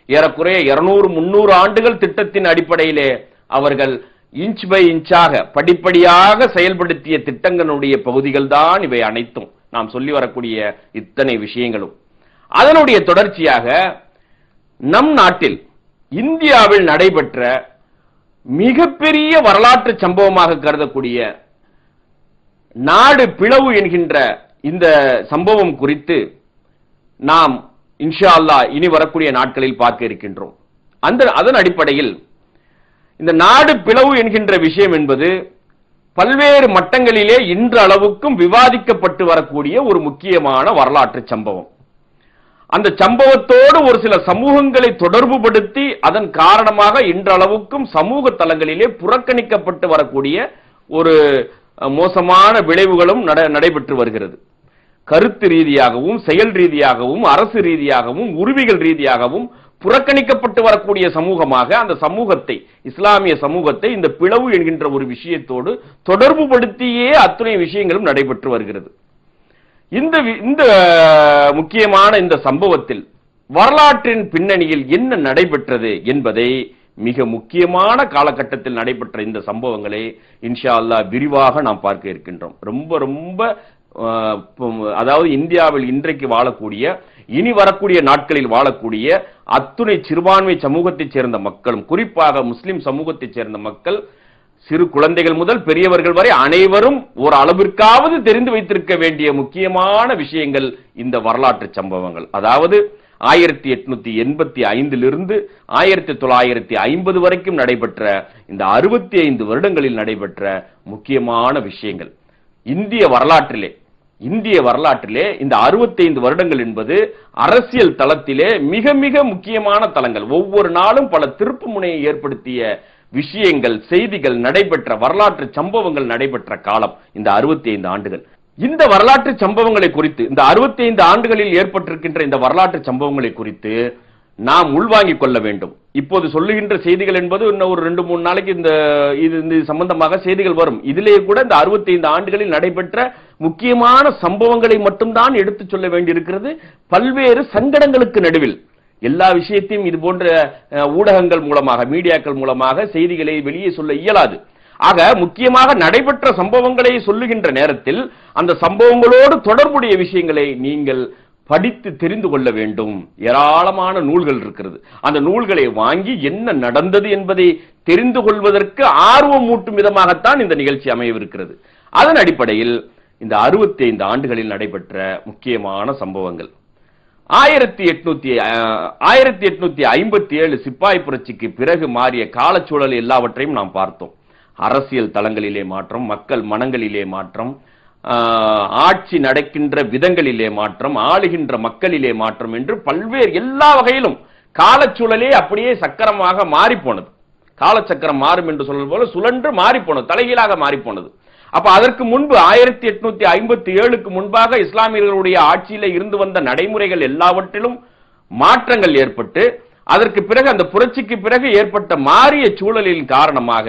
B: ஏறக்குறைய 200-300 ஆண்டுகள் திட்டத்தின் அடிப்படையிலே அவர்கள் இன்ச் பை இன்ச்சாக படிப்படியாக செயல்படுத்திய திட்டங்களுடைய பகுதிகள் தான் இவை அனைத்தும், நாம் சொல்லி வரக்கூடிய இத்தனை விஷயங்களும். அதனுடைய தொடர்ச்சியாக நம் நாட்டில், இந்தியாவில் நடைபெற்ற மிகப்பெரிய வரலாற்று சம்பவமாக கருதக்கூடிய நாடு பிளவு என்கின்ற இந்த சம்பவம் குறித்து நாம் இன்ஷா அல்லாஹ் இனி வரக்கூடிய நாட்களில் பார்க்க இருக்கின்றோம். அதன் அடிப்படையில் இந்த நாடு பிளவு என்கின்ற விஷயம் என்பது பல்வேறு மட்டங்களிலே இன்றளவுக்கும் விவாதிக்கப்பட்டு வரக்கூடிய ஒரு முக்கியமான வரலாற்று சம்பவம். அந்த சம்பவத்தோடு ஒரு சில சமூகங்களை தொடர்புபடுத்தி அதன் காரணமாக இன்றளவுக்கும் சமூக தளங்களிலே புறக்கணிக்கப்பட்டு வரக்கூடிய ஒரு மோசமான விளைவுகளும் நடைபெற்று வருகிறது. கருத்து ரீதியாகவும், செயல் ரீதியாகவும், அரசு ரீதியாகவும், உரிமைகள் ரீதியாகவும் புறக்கணிக்கப்பட்டு வரக்கூடிய சமூகமாக அந்த சமூகத்தை, இஸ்லாமிய சமூகத்தை இந்த பிளவு என்கின்ற ஒரு விஷயத்தோடு தொடர்புபடுத்தியே அத்தனை விஷயங்களும் நடைபெற்று வருகிறது. இந்த முக்கியமான இந்த சம்பவத்தில் வரலாற்றின் பின்னணியில் என்ன நடைபெற்றது என்பதை, மிக முக்கியமான காலகட்டத்தில் நடைபெற்ற இந்த சம்பவங்களை இன்ஷா அல்லாஹ் விரிவாக நாம் பார்க்க இருக்கின்றோம். ரொம்ப ரொம்ப அதாவது இந்தியாவில் இன்றைக்கு வாழக்கூடிய, இனி வரக்கூடிய நாட்களில் வாழக்கூடிய அத்துணை சிறுபான்மை சமூகத்தைச் சேர்ந்த மக்களும், குறிப்பாக முஸ்லிம் சமூகத்தைச் சேர்ந்த மக்கள், சிறு குழந்தைகள் முதல் பெரியவர்கள் வரை அனைவரும் ஒரு அளவிற்காவது தெரிந்து வைத்திருக்க வேண்டிய முக்கியமான விஷயங்கள் இந்த வரலாற்று சம்பவங்கள். அதாவது 1885 1950 வரைக்கும் நடைபெற்ற இந்த 65 வருடங்களில் நடைபெற்ற முக்கியமான விஷயங்கள். இந்திய வரலாற்றிலே இந்த 65 வருடங்கள் என்பது அரசியல் தளத்திலே மிக மிக முக்கியமான தளங்கள். ஒவ்வொரு நாளும் பல திருப்பு முனையை ஏற்படுத்திய விஷயங்கள், செய்திகள் நடைபெற்ற, வரலாற்று சம்பவங்கள் நடைபெற்ற காலம் இந்த 65 ஆண்டுகள். இந்த வரலாற்று சம்பவங்களை குறித்து, இந்த 65 ஆண்டுகளில் ஏற்பட்டிருக்கின்ற இந்த வரலாற்று சம்பவங்களை குறித்து நாம் உள்வாங்கிக் கொள்ள வேண்டும். இப்போது சொல்லுகின்ற செய்திகள் என்பது இன்னும் ஒரு 2-3 நாளைக்கு இது சம்பந்தமாக செய்திகள் வரும். இதிலேயே கூட இந்த 65 ஆண்டுகளில் நடைபெற்ற முக்கியமான சம்பவங்களை மட்டும்தான் எடுத்துச் சொல்ல வேண்டியிருக்கிறது. பல்வேறு சங்கடங்களுக்கு நடுவில் எல்லா விஷயத்தையும் இது போன்ற ஊடகங்கள் மூலமாக, மீடியாக்கள் மூலமாக செய்திகளை வெளியே சொல்ல இயலாது. ஆக முக்கியமாக நடைபெற்ற சம்பவங்களை சொல்லுகின்ற நேரத்தில் அந்த சம்பவங்களோடு தொடர்புடைய விஷயங்களை நீங்கள் படித்து தெரிந்து கொள்ள வேண்டும். ஏராளமான நூல்கள் இருக்கிறது. அந்த நூல்களை வாங்கி என்ன நடந்தது என்பதை தெரிந்து கொள்வதற்கு ஆர்வம் ஊட்டும் விதமாகத்தான் இந்த நிகழ்ச்சி அமையவிருக்கிறது. அதன் அடிப்படையில் இந்த 65 ஆண்டுகளில் நடைபெற்ற முக்கியமான சம்பவங்கள். 1857 சிப்பாய் புரட்சிக்கு பிறகு மாறிய காலச்சூழல் எல்லாவற்றையும் நாம் பார்த்தோம். அரசியல் தளங்களிலே மாற்றம், மக்கள் மனங்களிலே மாற்றம், ஆட்சி நடக்கின்ற விதங்களிலே மாற்றம், ஆளுகின்ற மக்களிலே மாற்றம் என்று பல்வேறு எல்லா வகையிலும் காலச்சூழலே அப்படியே சக்கரமாக மாறி போனது. காலச்சக்கரம் மாறும் என்று சொல்வது போல சுழன்று மாறி போனது, தலைகீழாக மாறி போனது. அப்ப அதற்கு முன்பு 1857க்கு முன்பாக இஸ்லாமியர்களுடைய ஆட்சியில இருந்து வந்த நடைமுறைகள் எல்லாவற்றிலும் மாற்றங்கள் ஏற்பட்டு, அதற்கு பிறகு அந்த புரட்சிக்கு பிறகு ஏற்பட்ட மாறிய சூழலின் காரணமாக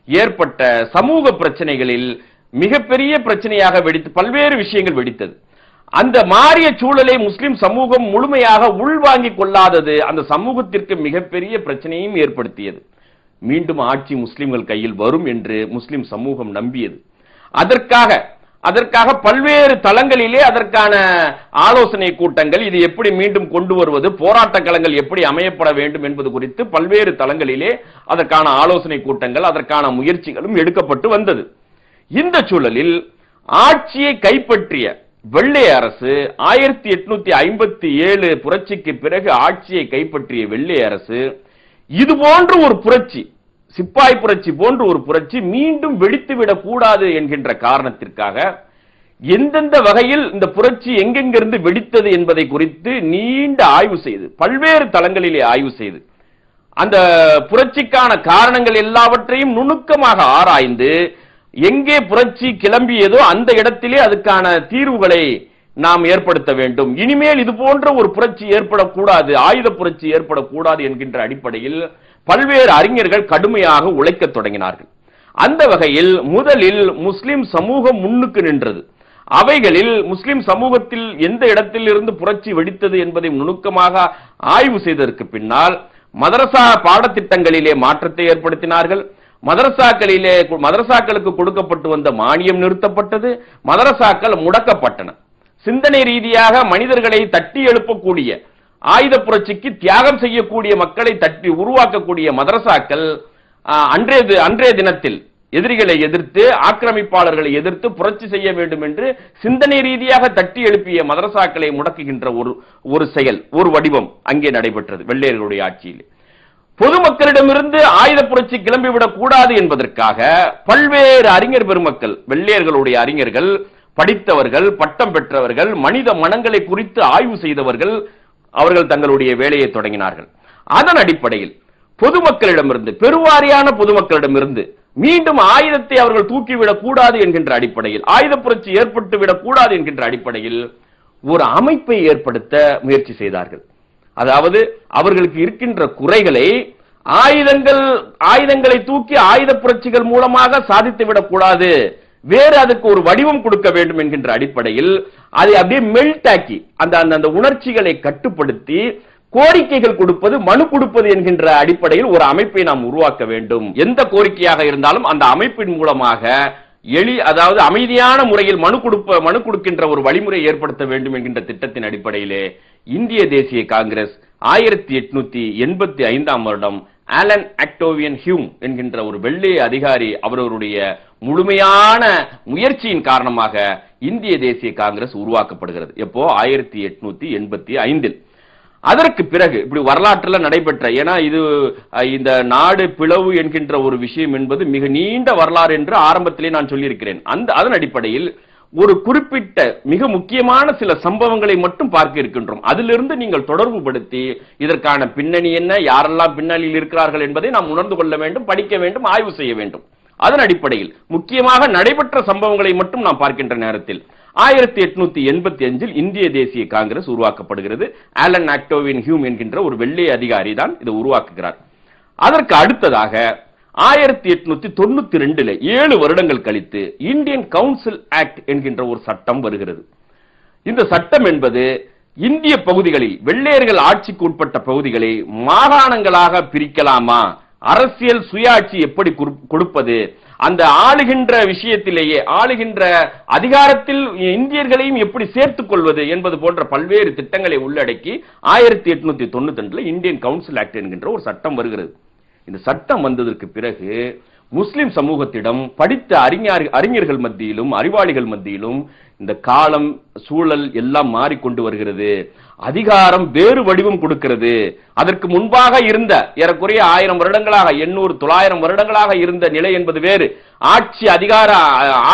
B: ஏற்பட்ட சமூக பிரச்சனைகளில் மிகப்பெரிய பிரச்சனையாக வெடித்து பல்வேறு விஷயங்கள் வெடித்தது. அந்த மாறிய சூழலை முஸ்லிம் சமூகம் முழுமையாக உள்வாங்கிக் கொள்ளாதது அந்த சமூகத்திற்கு மிகப்பெரிய பிரச்சனையும் ஏற்படுத்தியது. மீண்டும் ஆட்சி முஸ்லிம்கள் கையில் வரும் என்று முஸ்லிம் சமூகம் நம்பியது. அதற்காக பல்வேறு தளங்களிலே அதற்கான ஆலோசனை கூட்டங்கள், இது எப்படி மீண்டும் கொண்டு வருவது, போராட்ட களங்கள் எப்படி அமையப்பட வேண்டும் என்பது குறித்து பல்வேறு தளங்களிலே அதற்கான ஆலோசனை கூட்டங்கள், அதற்கான முயற்சிகளும் எடுக்கப்பட்டு வந்தது. இந்த சூழலில் ஆட்சியை கைப்பற்றிய வெள்ளை அரசு 1857 புரட்சிக்கு பிறகு ஆட்சியை கைப்பற்றிய வெள்ளை அரசு இது போன்ற ஒரு புரட்சி, சிப்பாய் புரட்சி போன்ற ஒரு புரட்சி மீண்டும் வெடித்துவிடக் கூடாது என்கின்ற காரணத்திற்காக எந்தெந்த வகையில் இந்த புரட்சி எங்கெங்கிருந்து வெடித்தது என்பதை குறித்து நீண்ட ஆய்வு செய்து, பல்வேறு தளங்களிலே ஆய்வு செய்து, அந்த புரட்சிக்கான காரணங்கள் எல்லாவற்றையும் நுணுக்கமாக ஆராய்ந்து எங்கே புரட்சி கிளம்பியதோ அந்த இடத்திலே அதுக்கான தீர்வுகளை நாம் ஏற்படுத்த வேண்டும். இனிமேல் இது போன்ற ஒரு புரட்சி ஏற்படக்கூடாது, ஆயுத புரட்சி ஏற்படக்கூடாது என்கின்ற அடிப்படையில் பல்வேறு அறிஞர்கள் கடுமையாக உழைக்கத் தொடங்கினார்கள். அந்த வகையில் முதலில் முஸ்லிம் சமூகம் முன்னுக்கு நின்றது. அவைகளில் முஸ்லிம் சமூகத்தில் எந்த இடத்தில் இருந்து புரட்சி வெடித்தது என்பதை நுணுக்கமாக ஆய்வு செய்ததற்கு பின்னால் மதரசா பாடத்திட்டங்களிலே மாற்றத்தை ஏற்படுத்தினார்கள். மதரசாக்களுக்கு கொடுக்கப்பட்டு வந்த மானியம் நிறுத்தப்பட்டது. மதரசாக்கள் முடக்கப்பட்டன. சிந்தனை ரீதியாக மனிதர்களை தட்டி எழுப்பக்கூடிய, ஆயுத புரட்சிக்கு தியாகம் செய்யக்கூடிய மக்களை தட்டி உருவாக்கக்கூடிய மதரசாக்கள் அன்றைய தினத்தில் எதிரிகளை எதிர்த்து, ஆக்கிரமிப்பாளர்களை எதிர்த்து புரட்சி செய்ய வேண்டும் என்று சிந்தனை ரீதியாக தட்டி எழுப்பிய மதரசாக்களை முடக்குகின்ற ஒரு செயல், ஒரு வடிவம் அங்கே நடைபெற்றது வெள்ளையர்களுடைய ஆட்சியில். பொதுமக்களிடமிருந்து ஆயுத புரட்சி கிளம்பிவிடக் கூடாது என்பதற்காக பல்வேறு அறிஞர் பெருமக்கள், வெள்ளையர்களுடைய அறிஞர்கள், படித்தவர்கள், பட்டம் பெற்றவர்கள், மனித மனங்களை குறித்து ஆய்வு செய்தவர்கள், அவர்கள் தங்களுடைய வேலையை தொடங்கினார்கள். அதன் அடிப்படையில் பொதுமக்களிடமிருந்து, பெருவாரியான பொதுமக்களிடமிருந்து மீண்டும் ஆயுதத்தை அவர்கள் தூக்கிவிடக் கூடாது என்கின்ற அடிப்படையில், ஆயுத புரட்சி ஏற்பட்டுவிடக் கூடாது என்கின்ற அடிப்படையில் ஒரு அமைப்பை ஏற்படுத்த முயற்சி செய்தார்கள். அதாவது அவர்களுக்கு இருக்கின்ற குறைகளை ஆயுதங்களை தூக்கி ஆயுத புரட்சிகள் மூலமாக சாதித்துவிடக் கூடாது, வேறு அதுக்கு ஒரு வடிவம் கொடுக்க வேண்டும் என்கின்ற அடிப்படையில் அதை அப்படியே மெல்ட் ஆக்கி அந்த உணர்ச்சிகளை கட்டுப்படுத்தி கோரிக்கைகள் கொடுப்பது, மனு கொடுப்பது என்கின்ற அடிப்படையில் ஒரு அமைப்பை நாம் உருவாக்க வேண்டும். எந்த கோரிக்கையாக இருந்தாலும் அந்த அமைப்பின் மூலமாக அதாவது அமைதியான முறையில் மனு கொடுக்கின்ற ஒரு வழிமுறை ஏற்படுத்த வேண்டும் என்கின்ற திட்டத்தின் அடிப்படையிலே இந்திய தேசிய காங்கிரஸ் 1885ஆம் வருடம் ஆலன் ஆக்டோவியன் ஹியூம் என்கின்ற ஒரு வெள்ளை அதிகாரி அவர்களுடைய முழுமையான முயற்சியின் காரணமாக இந்திய தேசிய காங்கிரஸ் உருவாக்கப்படுகிறது. எப்போ? 1885. அதற்கு பிறகு இப்படி வரலாற்றில் நடைபெற்ற, ஏன்னா இந்த நாடு பிளவு என்கின்ற ஒரு விஷயம் என்பது மிக நீண்ட வரலாறு என்று ஆரம்பத்திலே நான் சொல்லியிருக்கிறேன். அதன் அடிப்படையில் ஒரு குறிப்பிட்ட மிக முக்கியமான சில சம்பவங்களை மட்டும் பார்க்க இருக்கின்றோம். அதிலிருந்து நீங்கள் தொடர்பு படுத்தி இதற்கான பின்னணி என்ன, யாரெல்லாம் பின்னணியில் இருக்கிறார்கள் என்பதை நாம் உணர்ந்து கொள்ள வேண்டும், படிக்க வேண்டும், ஆய்வு செய்ய வேண்டும். அதன் அடிப்படையில் முக்கியமாக நடைபெற்ற சம்பவங்களை மட்டும் நாம் பார்க்கின்ற நேரத்தில் 1885 இந்திய தேசிய காங்கிரஸ் உருவாக்கப்படுகிறது. ஆலன் ஆக்டோவியன் ஹியூம் என்கின்ற ஒரு வெள்ளை அதிகாரி தான் இதை உருவாக்குகிறார். அதற்கு அடுத்ததாக 1892 7 வருடங்கள் கழித்து இந்தியன் கவுன்சில் ஆக்ட் என்கின்ற ஒரு சட்டம் வருகிறது. இந்த சட்டம் என்பது இந்திய பகுதிகளில் வெள்ளையர்கள் ஆட்சிக்கு உட்பட்ட பகுதிகளை மாகாணங்களாக பிரிக்கலாமா, அரசியல் சுயாட்சி எப்படி கொடுப்பது, அந்த ஆளுகின்ற விஷயத்திலேயே ஆளுகின்ற அதிகாரத்தில் இந்தியர்களையும் எப்படி சேர்த்துக் கொள்வது என்பது போன்ற பல்வேறு திட்டங்களை உள்ளடக்கி 1892 இந்தியன் கவுன்சில் ஆக்ட் என்கின்ற ஒரு சட்டம் வருகிறது. இந்த சட்டம் வந்ததற்கு பிறகு முஸ்லிம் சமூகத்திடம் படித்த அறிஞர்கள் மத்தியிலும் அறிவாளிகள் மத்தியிலும் இந்த காலம் சூழல் எல்லாம் மாறிக்கொண்டு வருகிறது. அதிகாரம் வேறு வடிவம் கொடுக்கிறது. அதற்கு முன்பாக இருந்த ஏறக்குறைய 1000 வருடங்களாக 800 900 வருடங்களாக இருந்த நிலை என்பது வேறு,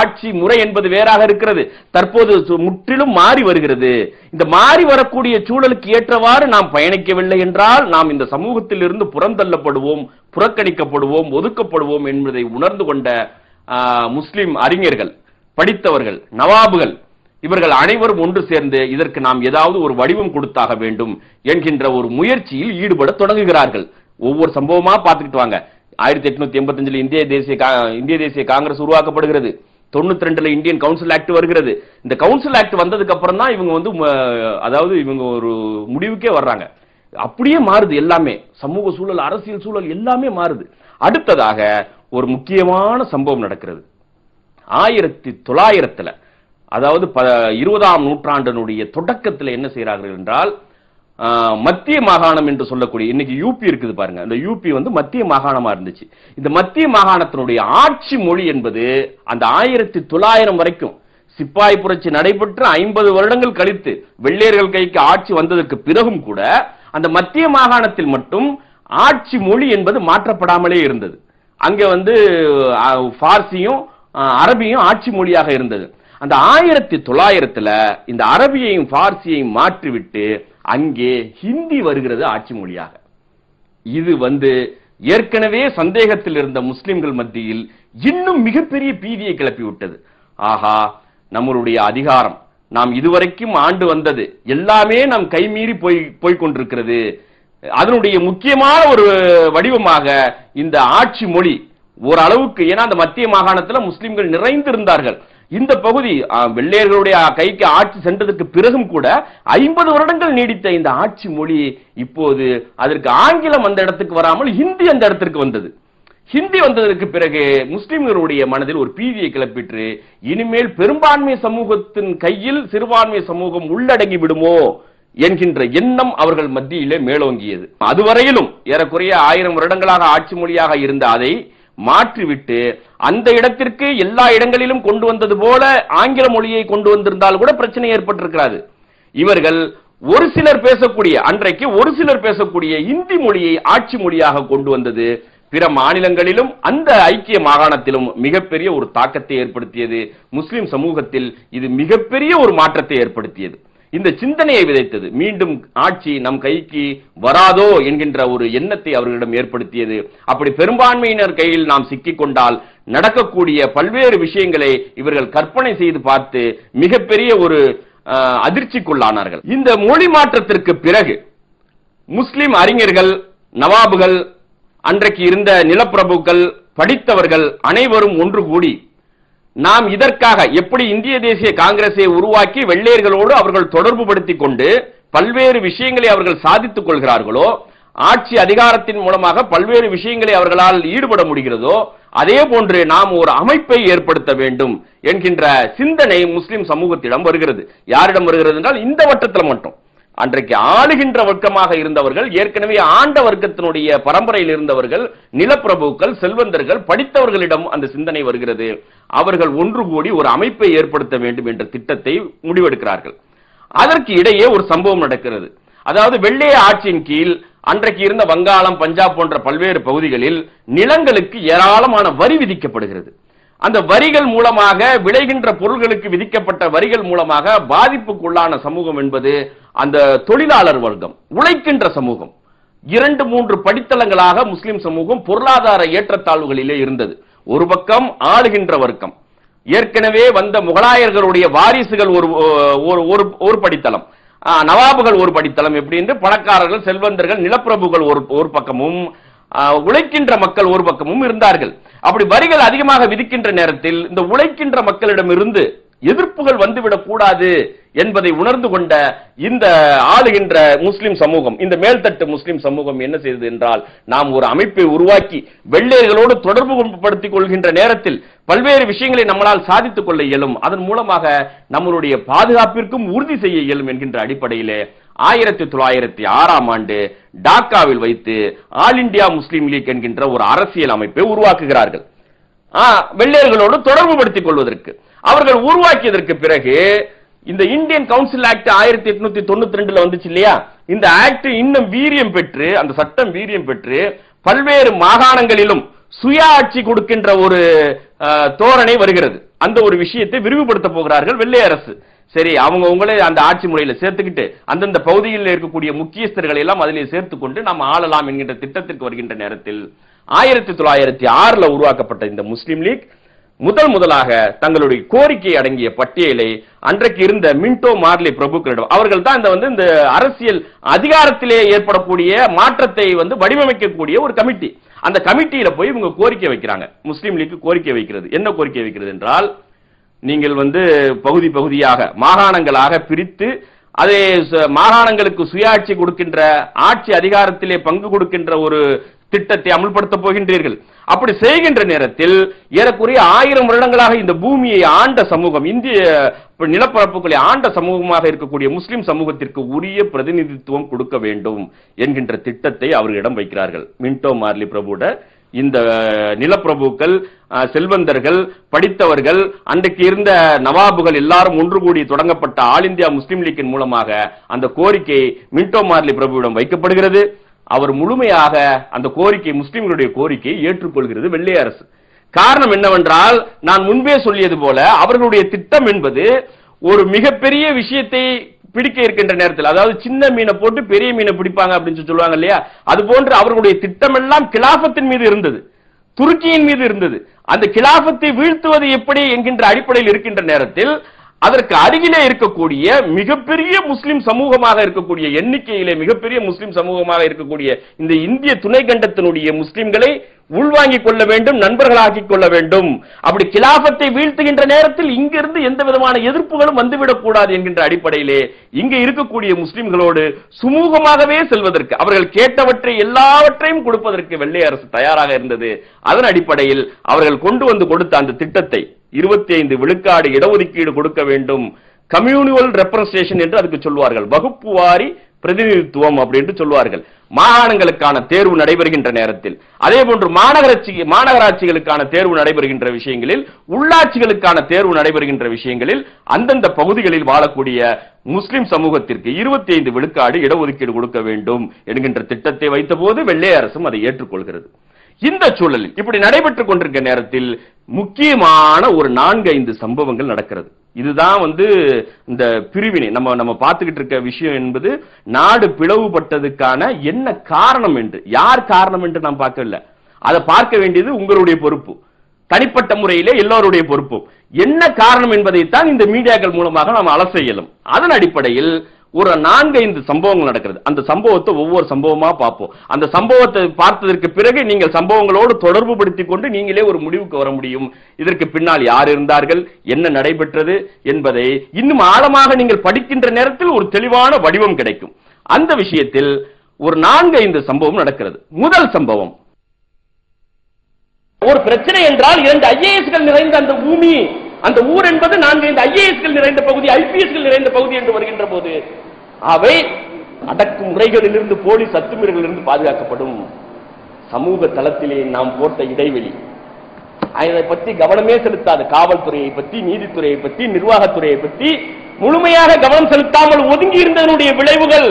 B: ஆட்சி முறை என்பது வேறாக இருக்கிறது. தற்போது முற்றிலும் மாறி வருகிறது. இந்த மாறி வரக்கூடிய சூழலுக்கு ஏற்றவாறு நாம் பயணிக்கவில்லை என்றால் நாம் இந்த சமூகத்தில் இருந்து புறந்தள்ளப்படுவோம், புறக்கணிக்கப்படுவோம், ஒதுக்கப்படுவோம் என்பதை உணர்ந்து கொண்ட முஸ்லிம் அறிஞர்கள், படித்தவர்கள், நவாபுகள், இவர்கள் அனைவரும் ஒன்று சேர்ந்து இதற்கு நாம் ஏதாவது ஒரு வடிவம் கொடுத்தாக வேண்டும் என்கின்ற ஒரு முயற்சியில் ஈடுபட தொடங்குகிறார்கள். ஒவ்வொரு சம்பவமா பார்த்துக்கிட்டு வாங்க. 1885 இந்திய தேசிய காங்கிரஸ் உருவாக்கப்படுகிறது. 92 இந்தியன் கவுன்சில் ஆக்ட் வருகிறது. இந்த கவுன்சில் ஆக்ட் வந்ததுக்கு அப்புறம் தான் இவங்க இவங்க ஒரு முடிவுக்கே வர்றாங்க. அப்படியே மாறுது எல்லாமே, சமூக சூழல், அரசியல் சூழல் எல்லாமே மாறுது. அடுத்ததாக ஒரு முக்கியமான சம்பவம் நடக்கிறது. 1900 அதாவது 20ஆம் நூற்றாண்டினுடைய தொடக்கத்தில் என்ன செய்கிறார்கள் என்றால், மத்திய மாகாணம் என்று சொல்லக்கூடிய, இன்னைக்கு யூபி இருக்குது பாருங்க, அந்த யூபி மத்திய மாகாணமா இருந்துச்சு. இந்த மத்திய மாகாணத்தினுடைய ஆட்சி மொழி என்பது அந்த 1900 வரைக்கும் சிப்பாய் புரட்சி நடைபெற்று 50 வருடங்கள் கழித்து வெள்ளையர்கள் கைக்கு ஆட்சி வந்ததற்கு பிறகும் கூட அந்த மத்திய மாகாணத்தில் மட்டும் ஆட்சி மொழி என்பது மாற்றப்படாமலே இருந்தது. அங்க பார்சியும் அரபியும் ஆட்சி மொழியாக இருந்தது. அந்த 1900 இந்த அரபியையும் பார்சியையும் மாற்றிவிட்டு அங்கே ஹிந்தி வருகிறது ஆட்சி மொழியாக. இது ஏற்கனவே சந்தேகத்தில் இருந்த முஸ்லிம்கள் மத்தியில் இன்னும் மிகப்பெரிய பீதியை கிளப்பி விட்டது. ஆஹா, நம்மளுடைய அதிகாரம் நாம் இதுவரைக்கும் ஆண்டு வந்தது எல்லாமே நம் கைமீறி போய் கொண்டிருக்கிறது. அதனுடைய முக்கியமான ஒரு வடிவமாக இந்த ஆட்சி மொழி ஓரளவுக்கு, ஏன்னா அந்த மத்திய மாகாணத்தில் முஸ்லிம்கள் நிறைந்திருந்தார்கள். இந்த பகுதி வெள்ளையர்களுடைய கைக்கு ஆட்சி சென்றதற்கு பிறகும் கூட 50 வருடங்கள் நீடித்த இந்த ஆட்சி மொழி இப்போது அதற்கு ஆங்கிலம் அந்த இடத்துக்கு வராமல் ஹிந்தி அந்த இடத்திற்கு வந்தது. ஹிந்தி வந்ததற்கு பிறகு முஸ்லிம்களுடைய மனதில் ஒரு பீதியை கிளப்பிற்று. இனிமேல் பெரும்பான்மை சமூகத்தின் கையில் சிறுபான்மை சமூகம் உள்ளடங்கி விடுமோ என்கின்ற எண்ணம் அவர்கள் மத்தியிலே மேலோங்கியது. அதுவரையிலும் ஏறக்குறைய 1000 வருடங்களாக ஆட்சி மொழியாக இருந்த அதை மாற்றிவிட்டு அந்த இடத்திற்கு எல்லா இடங்களிலும் கொண்டு வந்தது போல ஆங்கில மொழியை கொண்டு வந்திருந்தால் கூட பிரச்சனை ஏற்பட்டிருக்கிறது. இவர்கள் ஒரு சிலர் பேசக்கூடிய, அன்றைக்கு ஒரு சிலர் பேசக்கூடிய இந்தி மொழியை ஆட்சி மொழியாக கொண்டு வந்தது பிற மாநிலங்களிலும் அந்த ஐக்கிய மாகாணத்திலும் மிகப்பெரிய ஒரு தாக்கத்தை ஏற்படுத்தியது. முஸ்லிம் சமூகத்தில் இது மிகப்பெரிய ஒரு மாற்றத்தை ஏற்படுத்தியது. இந்த சிந்தனையை விதைத்தது. மீண்டும் ஆட்சி நம் கைக்கு வராதோ என்கின்ற ஒரு எண்ணத்தை அவர்களிடம் ஏற்படுத்தியது. அப்படி பெரும்பான்மையினர் கையில் நாம் சிக்கிக் கொண்டால் நடக்கக்கூடிய பல்வேறு விஷயங்களை இவர்கள் கற்பனை செய்து பார்த்து மிகப்பெரிய ஒரு அதிர்ச்சிக்குள்ளானார்கள். இந்த மொழி மாற்றத்திற்கு பிறகு முஸ்லிம் அறிஞர்கள், நவாபுகள், அன்றைக்கு இருந்த நிலப்பிரபுக்கள், படித்தவர்கள் அனைவரும் ஒன்று கூடி நாம் இதற்காக எப்படி இந்திய தேசிய காங்கிரஸை உருவாக்கி வெள்ளையர்களோடு அவர்கள் தொடர்பு படுத்திக் கொண்டு பல்வேறு விஷயங்களை அவர்கள் சாதித்துக் கொள்கிறார்களோ, ஆட்சி அதிகாரத்தின் மூலமாக பல்வேறு விஷயங்களை அவர்களால் ஈடுபட முடிகிறதோ, அதே போன்று நாம் ஒரு அமைப்பை ஏற்படுத்த வேண்டும் என்கின்ற சிந்தனை முஸ்லிம் சமூகத்திடம் வருகிறது. யாரிடம் வருகிறது என்றால் இந்த வட்டத்தில் மட்டும். அன்றைக்கு ஆளுகின்ற வர்க்கமாக இருந்தவர்கள், ஏற்கனவே ஆண்ட வர்க்கத்தினுடைய பரம்பரையில் இருந்தவர்கள், நிலப்பிரபுக்கள், செல்வந்தர்கள், படித்தவர்களிடம் அந்த சிந்தனை வருகிறது. அவர்கள் ஒன்று கூடி ஒரு அமைப்பை ஏற்படுத்த வேண்டும் என்ற திட்டத்தை முடிவெடுக்கிறார்கள். அதற்கு இடையே ஒரு சம்பவம் நடக்கிறது. அதாவது வெள்ளைய ஆட்சியின் கீழ் அன்றைக்கு இருந்த வங்காளம், பஞ்சாப் போன்ற பல்வேறு பகுதிகளில் நிலங்களுக்கு ஏராளமான வரி விதிக்கப்படுகிறது. அந்த வரிகள் மூலமாக, விளைகின்ற பொருள்களுக்கு விதிக்கப்பட்ட வரிகள் மூலமாக பாதிப்புக்குள்ளான சமூகம் என்பது அந்த தொழிலாளர் வர்க்கம், உழைக்கின்ற சமூகம். 2-3 படித்தளங்களாக முஸ்லிம் சமூகம் பொருளாதார ஏற்றத்தாழ்வுகளிலே இருந்தது. ஒரு பக்கம் ஆளுகின்ற வர்க்கம், ஏற்கனவே வந்த முகலாயர்களுடைய வாரிசுகள் ஒரு படித்தளம், நவாபுகள் ஒரு படித்தளம், எப்படி என்று பணக்காரர்கள், செல்வந்தர்கள், நிலப்பிரபுகள் ஒரு பக்கமும், உழைக்கின்ற மக்கள் ஒரு பக்கமும் இருந்தார்கள். அப்படி வரிகள் அதிகமாக விதிக்கின்ற நேரத்தில் இந்த உழைக்கின்ற மக்களிடம் இருந்து எதிர்ப்புகள் வந்துவிடக் கூடாது என்பதை உணர்ந்து கொண்ட இந்த ஆளுகின்ற முஸ்லிம் சமூகம், இந்த மேல்தட்டு முஸ்லிம் சமூகம் என்ன செய்தது என்றால், நாம் ஒரு அமைப்பை உருவாக்கி வெள்ளையர்களோடு தொடர்பு படுத்திக் கொள்கின்ற நேரத்தில் பல்வேறு விஷயங்களை நம்மளால் சாதித்துக் கொள்ள இயலும், அதன் மூலமாக நம்மளுடைய பாதுகாப்பிற்கும் உறுதி செய்ய இயலும் என்கின்ற அடிப்படையிலே 1906ஆம் ஆண்டு டாக்காவில் வைத்து ஆல் இந்தியா முஸ்லீம் லீக் என்கின்ற ஒரு அரசியல் அமைப்பை உருவாக்குகிறார்கள். வெள்ளையர்களோடு தொடர்பு படுத்திக் கொள்வதற்கு அவர்கள் உருவாக்கியதற்கு பிறகு இந்த இந்தியன் கவுன்சில் ஆக்ட் 1892 வந்துச்சு இல்லையா, இந்த ஆக்ட் இன்னும் வீரியம் பெற்று, அந்த சட்டம் வீரியம் பெற்று பல்வேறு மாகாணங்களிலும் சுய ஆட்சி கொடுக்கின்ற ஒரு தோரணை வருகிறது. அந்த ஒரு விஷயத்தை விரிவுபடுத்த போகிறார்கள் வெள்ளை அரசு. சரி, அவங்க உங்களே அந்த ஆட்சி முறையில சேர்த்துக்கிட்டு அந்தந்த பகுதியில் இருக்கக்கூடிய முக்கியஸ்தர்களை எல்லாம் அதிலே சேர்த்துக்கொண்டு நாம் ஆளலாம் என்கின்ற திட்டத்திற்கு வருகின்ற நேரத்தில் 1906 உருவாக்கப்பட்ட இந்த முஸ்லிம் லீக் முதலாக தங்களுடைய கோரிக்கை அடங்கிய பட்டியலை அன்றைக்கு இருந்த மின்டோ மார்லி பிரபுக்களிடம், அவர்கள் தான் இந்த அரசியல் அதிகாரத்திலே ஏற்படக்கூடிய மாற்றத்தை வடிவமைக்கக்கூடிய ஒரு கமிட்டி, அந்த கமிட்டியில போய் இவங்க கோரிக்கை வைக்கிறாங்க. முஸ்லிம் லீக் கோரிக்கை வைக்கிறது. என்ன கோரிக்கை வைக்கிறது என்றால், நீங்கள் பகுதி பகுதியாக மாகாணங்களாக பிரித்து அதே மாகாணங்களுக்கு சுயாட்சி கொடுக்கின்ற, ஆட்சி அதிகாரத்திலே பங்கு கொடுக்கின்ற ஒரு திட்டத்தை அமல்படுத்த போகின்றீர்கள். அப்படி செய்கின்ற நேரத்தில் ஏறக்குறைய 1000 வருடங்களாக இந்த பூமியை ஆண்ட சமூகம், இந்திய நிலப்பரப்புகளை ஆண்ட சமூகமாக இருக்கக்கூடிய முஸ்லிம் சமூகத்திற்கு உரிய பிரதிநிதித்துவம் கொடுக்க வேண்டும் என்கின்ற திட்டத்தை அவர்களிடம் வைக்கிறார்கள். மின்டோ மார்லி பிரபுட இந்த நிலப்பிரபுக்கள், செல்வந்தர்கள், படித்தவர்கள், அன்றைக்கு இருந்த நவாபுகள் எல்லாரும் ஒன்று கூடி தொடங்கப்பட்ட ஆல் இந்தியா முஸ்லிம் லீக்கின் மூலமாக அந்த கோரிக்கை மின்டோ மார்லி பிரபுவிடம் வைக்கப்படுகிறது. அவர் முழுமையாக அந்த கோரிக்கை, முஸ்லிம்களுடைய கோரிக்கையை ஏற்றுக்கொள்கிறது வெள்ளை அரசு. காரணம் என்னவென்றால், நான் முன்பே சொல்லியது போல அவர்களுடைய திட்டம் என்பது ஒரு மிகப்பெரிய விஷயத்தை பிடிக்க இருக்கின்ற நேரத்தில், அதாவது சின்ன மீனை போட்டு பெரிய மீனை பிடிப்பாங்க அப்படின்னு சொல்லுவாங்க இல்லையா, அது போன்று அவர்களுடைய திட்டம் எல்லாம் கிலாபத்தின் மீது இருந்தது, துருக்கியின் மீது இருந்தது. அந்த கிலாபத்தை வீழ்த்துவது எப்படி என்கின்ற அடிப்படையில் இருக்கின்ற நேரத்தில் அதற்கு அருகிலே இருக்கக்கூடிய மிகப்பெரிய முஸ்லிம் சமூகமாக இருக்கக்கூடிய, எண்ணிக்கையிலே மிகப்பெரிய முஸ்லிம் சமூகமாக இருக்கக்கூடிய இந்த இந்திய துணைக்கண்டத்தினுடைய முஸ்லிம்களை உள்வாங்கிக் கொள்ள வேண்டும், நண்பர்களாக்கிக் கொள்ள வேண்டும். அப்படி கிலாபத்தை வீழ்த்துகின்ற நேரத்தில் இங்கிருந்து எந்த விதமான எதிர்ப்புகளும் வந்துவிடக் கூடாது என்கின்ற அடிப்படையிலே இங்கு இருக்கக்கூடிய முஸ்லிம்களோடு சுமூகமாகவே செல்வதற்கு, அவர்கள் கேட்டவற்றை எல்லாவற்றையும் கொடுப்பதற்கு வெள்ளை அரசு தயாராக இருந்தது. அதன் அடிப்படையில் அவர்கள் கொண்டு வந்து கொடுத்த அந்த திட்டத்தை 25 விழுக்காடு இடஒதுக்கீடு கொடுக்க வேண்டும், கம்யூனிவல் ரெப்ரசன்டேஷன் என்று அதுக்கு சொல்வார்கள், வகுப்பு வாரி பிரதிநிதித்துவம் அப்படின்னு சொல்வார்கள். மாகாணங்களுக்கான தேர்வு நடைபெறுகின்ற நேரத்தில், அதே போன்று மாநகராட்சிகளுக்கான தேர்வு நடைபெறுகின்ற விஷயங்களில், உள்ளாட்சிகளுக்கான தேர்வு நடைபெறுகின்ற விஷயங்களில் அந்தந்த பகுதிகளில் வாழக்கூடிய முஸ்லிம் சமூகத்திற்கு 25 விழுக்காடு இடஒதுக்கீடு கொடுக்க வேண்டும் என்கின்ற திட்டத்தை வைத்த போது வெள்ளை அரசும் அதை ஏற்றுக்கொள்கிறது. இந்த சூழலில் இப்படி நடைபெற்றுக் கொண்டிருக்கிற நேரத்தில் முக்கியமான ஒரு 4-5 சம்பவங்கள் நடக்கிறது. இதுதான் இந்த பிரிவினை நம்ம பார்த்துக்கிட்டு இருக்க விஷயம் என்பது, நாடு பிளவுபட்டதுக்கான என்ன காரணம் என்று, யார் காரணம் என்று நாம் பார்க்கவில்லை. அதை பார்க்க வேண்டியது உங்களுடைய பொறுப்பு, தனிப்பட்ட முறையிலே எல்லோருடைய பொறுப்பு. என்ன காரணம் என்பதைத்தான் இந்த மீடியாக்கள் மூலமாக நாம் அலச இயலும். அதன் அடிப்படையில் ஒரு 4-5 சம்பவங்கள் நடக்கிறது. அந்த சம்பவத்தை ஒவ்வொரு சம்பவமா பார்ப்போம். அந்த சம்பவத்தை பார்த்ததற்கு பிறகு நீங்கள் சம்பவங்களோடு தொடர்பு படுத்திக் கொண்டு நீங்களே ஒரு முடிவுக்கு வர முடியும். இதற்கு பின்னால் யார் இருந்தார்கள், என்ன நடைபெற்றது என்பதை இன்னும் ஆழமாக நீங்கள் படிக்கின்ற நேரத்தில் ஒரு தெளிவான வடிவம் கிடைக்கும். அந்த விஷயத்தில் ஒரு 4-5 சம்பவம் நடக்கிறது. முதல் சம்பவம், ஒரு பிரச்சனை என்றால் 2 ஐஏஎஸ்கள் நிறைந்த அந்த பூமி, அந்த ஊர் என்பது 4-5 ஐஏஎஸ்கள் நிறைந்த பகுதி, ஐபிஎஸ்கள் நிறைந்த பகுதி என்று வருகின்ற போது அவை அடக்குமுறைகளிலிருந்து, போலீஸ் அத்துமீறல்களிலிருந்து பாதுகாக்கப்படும். சமூக தளத்திலே நாம் போட்ட இடைவெளி, அதை பற்றி கவனமே செலுத்தாது. காவல்துறையை பற்றி, நீதித்துறையை பற்றி, நிர்வாகத்துறையை பற்றி முழுமையாக கவனம் செலுத்தாமல் ஒதுங்கி இருந்ததனுடைய விளைவுகள்.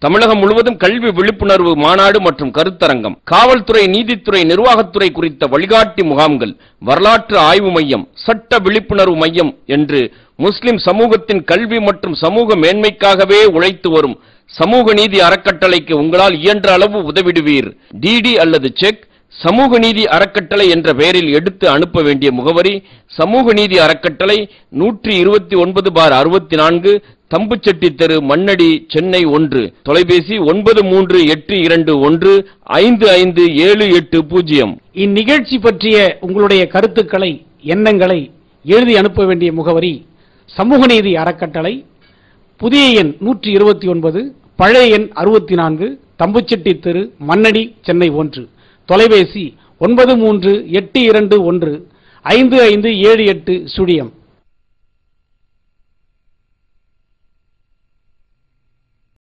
D: தமிழகம் முழுவதும் கல்வி விழிப்புணர்வு மாநாடு மற்றும் கருத்தரங்கம், காவல்துறை, நீதித்துறை, நிர்வாகத்துறை குறித்த வழிகாட்டி முகாம்கள், வரலாற்று ஆய்வு மையம், சட்ட விழிப்புணர்வு மையம் என்று முஸ்லிம் சமூகத்தின் கல்வி மற்றும் சமூக மேன்மைக்காகவே உழைத்து வரும் சமூக நீதி அறக்கட்டளைக்கு உங்களால் இயன்ற அளவு உதவிடுவீர். டிடி அல்லது செக், சமூக நீதி அறக்கட்டளை என்ற பெயரில் எடுத்து அனுப்ப வேண்டிய முகவரி: சமூக நீதி அறக்கட்டளை, 129/64, தம்புச்செட்டி தெரு, மண்ணடி, சென்னை 1. தொலைபேசி 9382155780.
C: இந்நிகழ்ச்சி பற்றிய உங்களுடைய கருத்துக்களை, எண்ணங்களை எழுதி அனுப்ப வேண்டிய முகவரி: சமூக நீதி அறக்கட்டளை, புதிய எண் 129, பழைய எண் 64, தம்புச்செட்டி தெரு, மண்ணடி, சென்னை 1. தொலைபேசி 9382155780.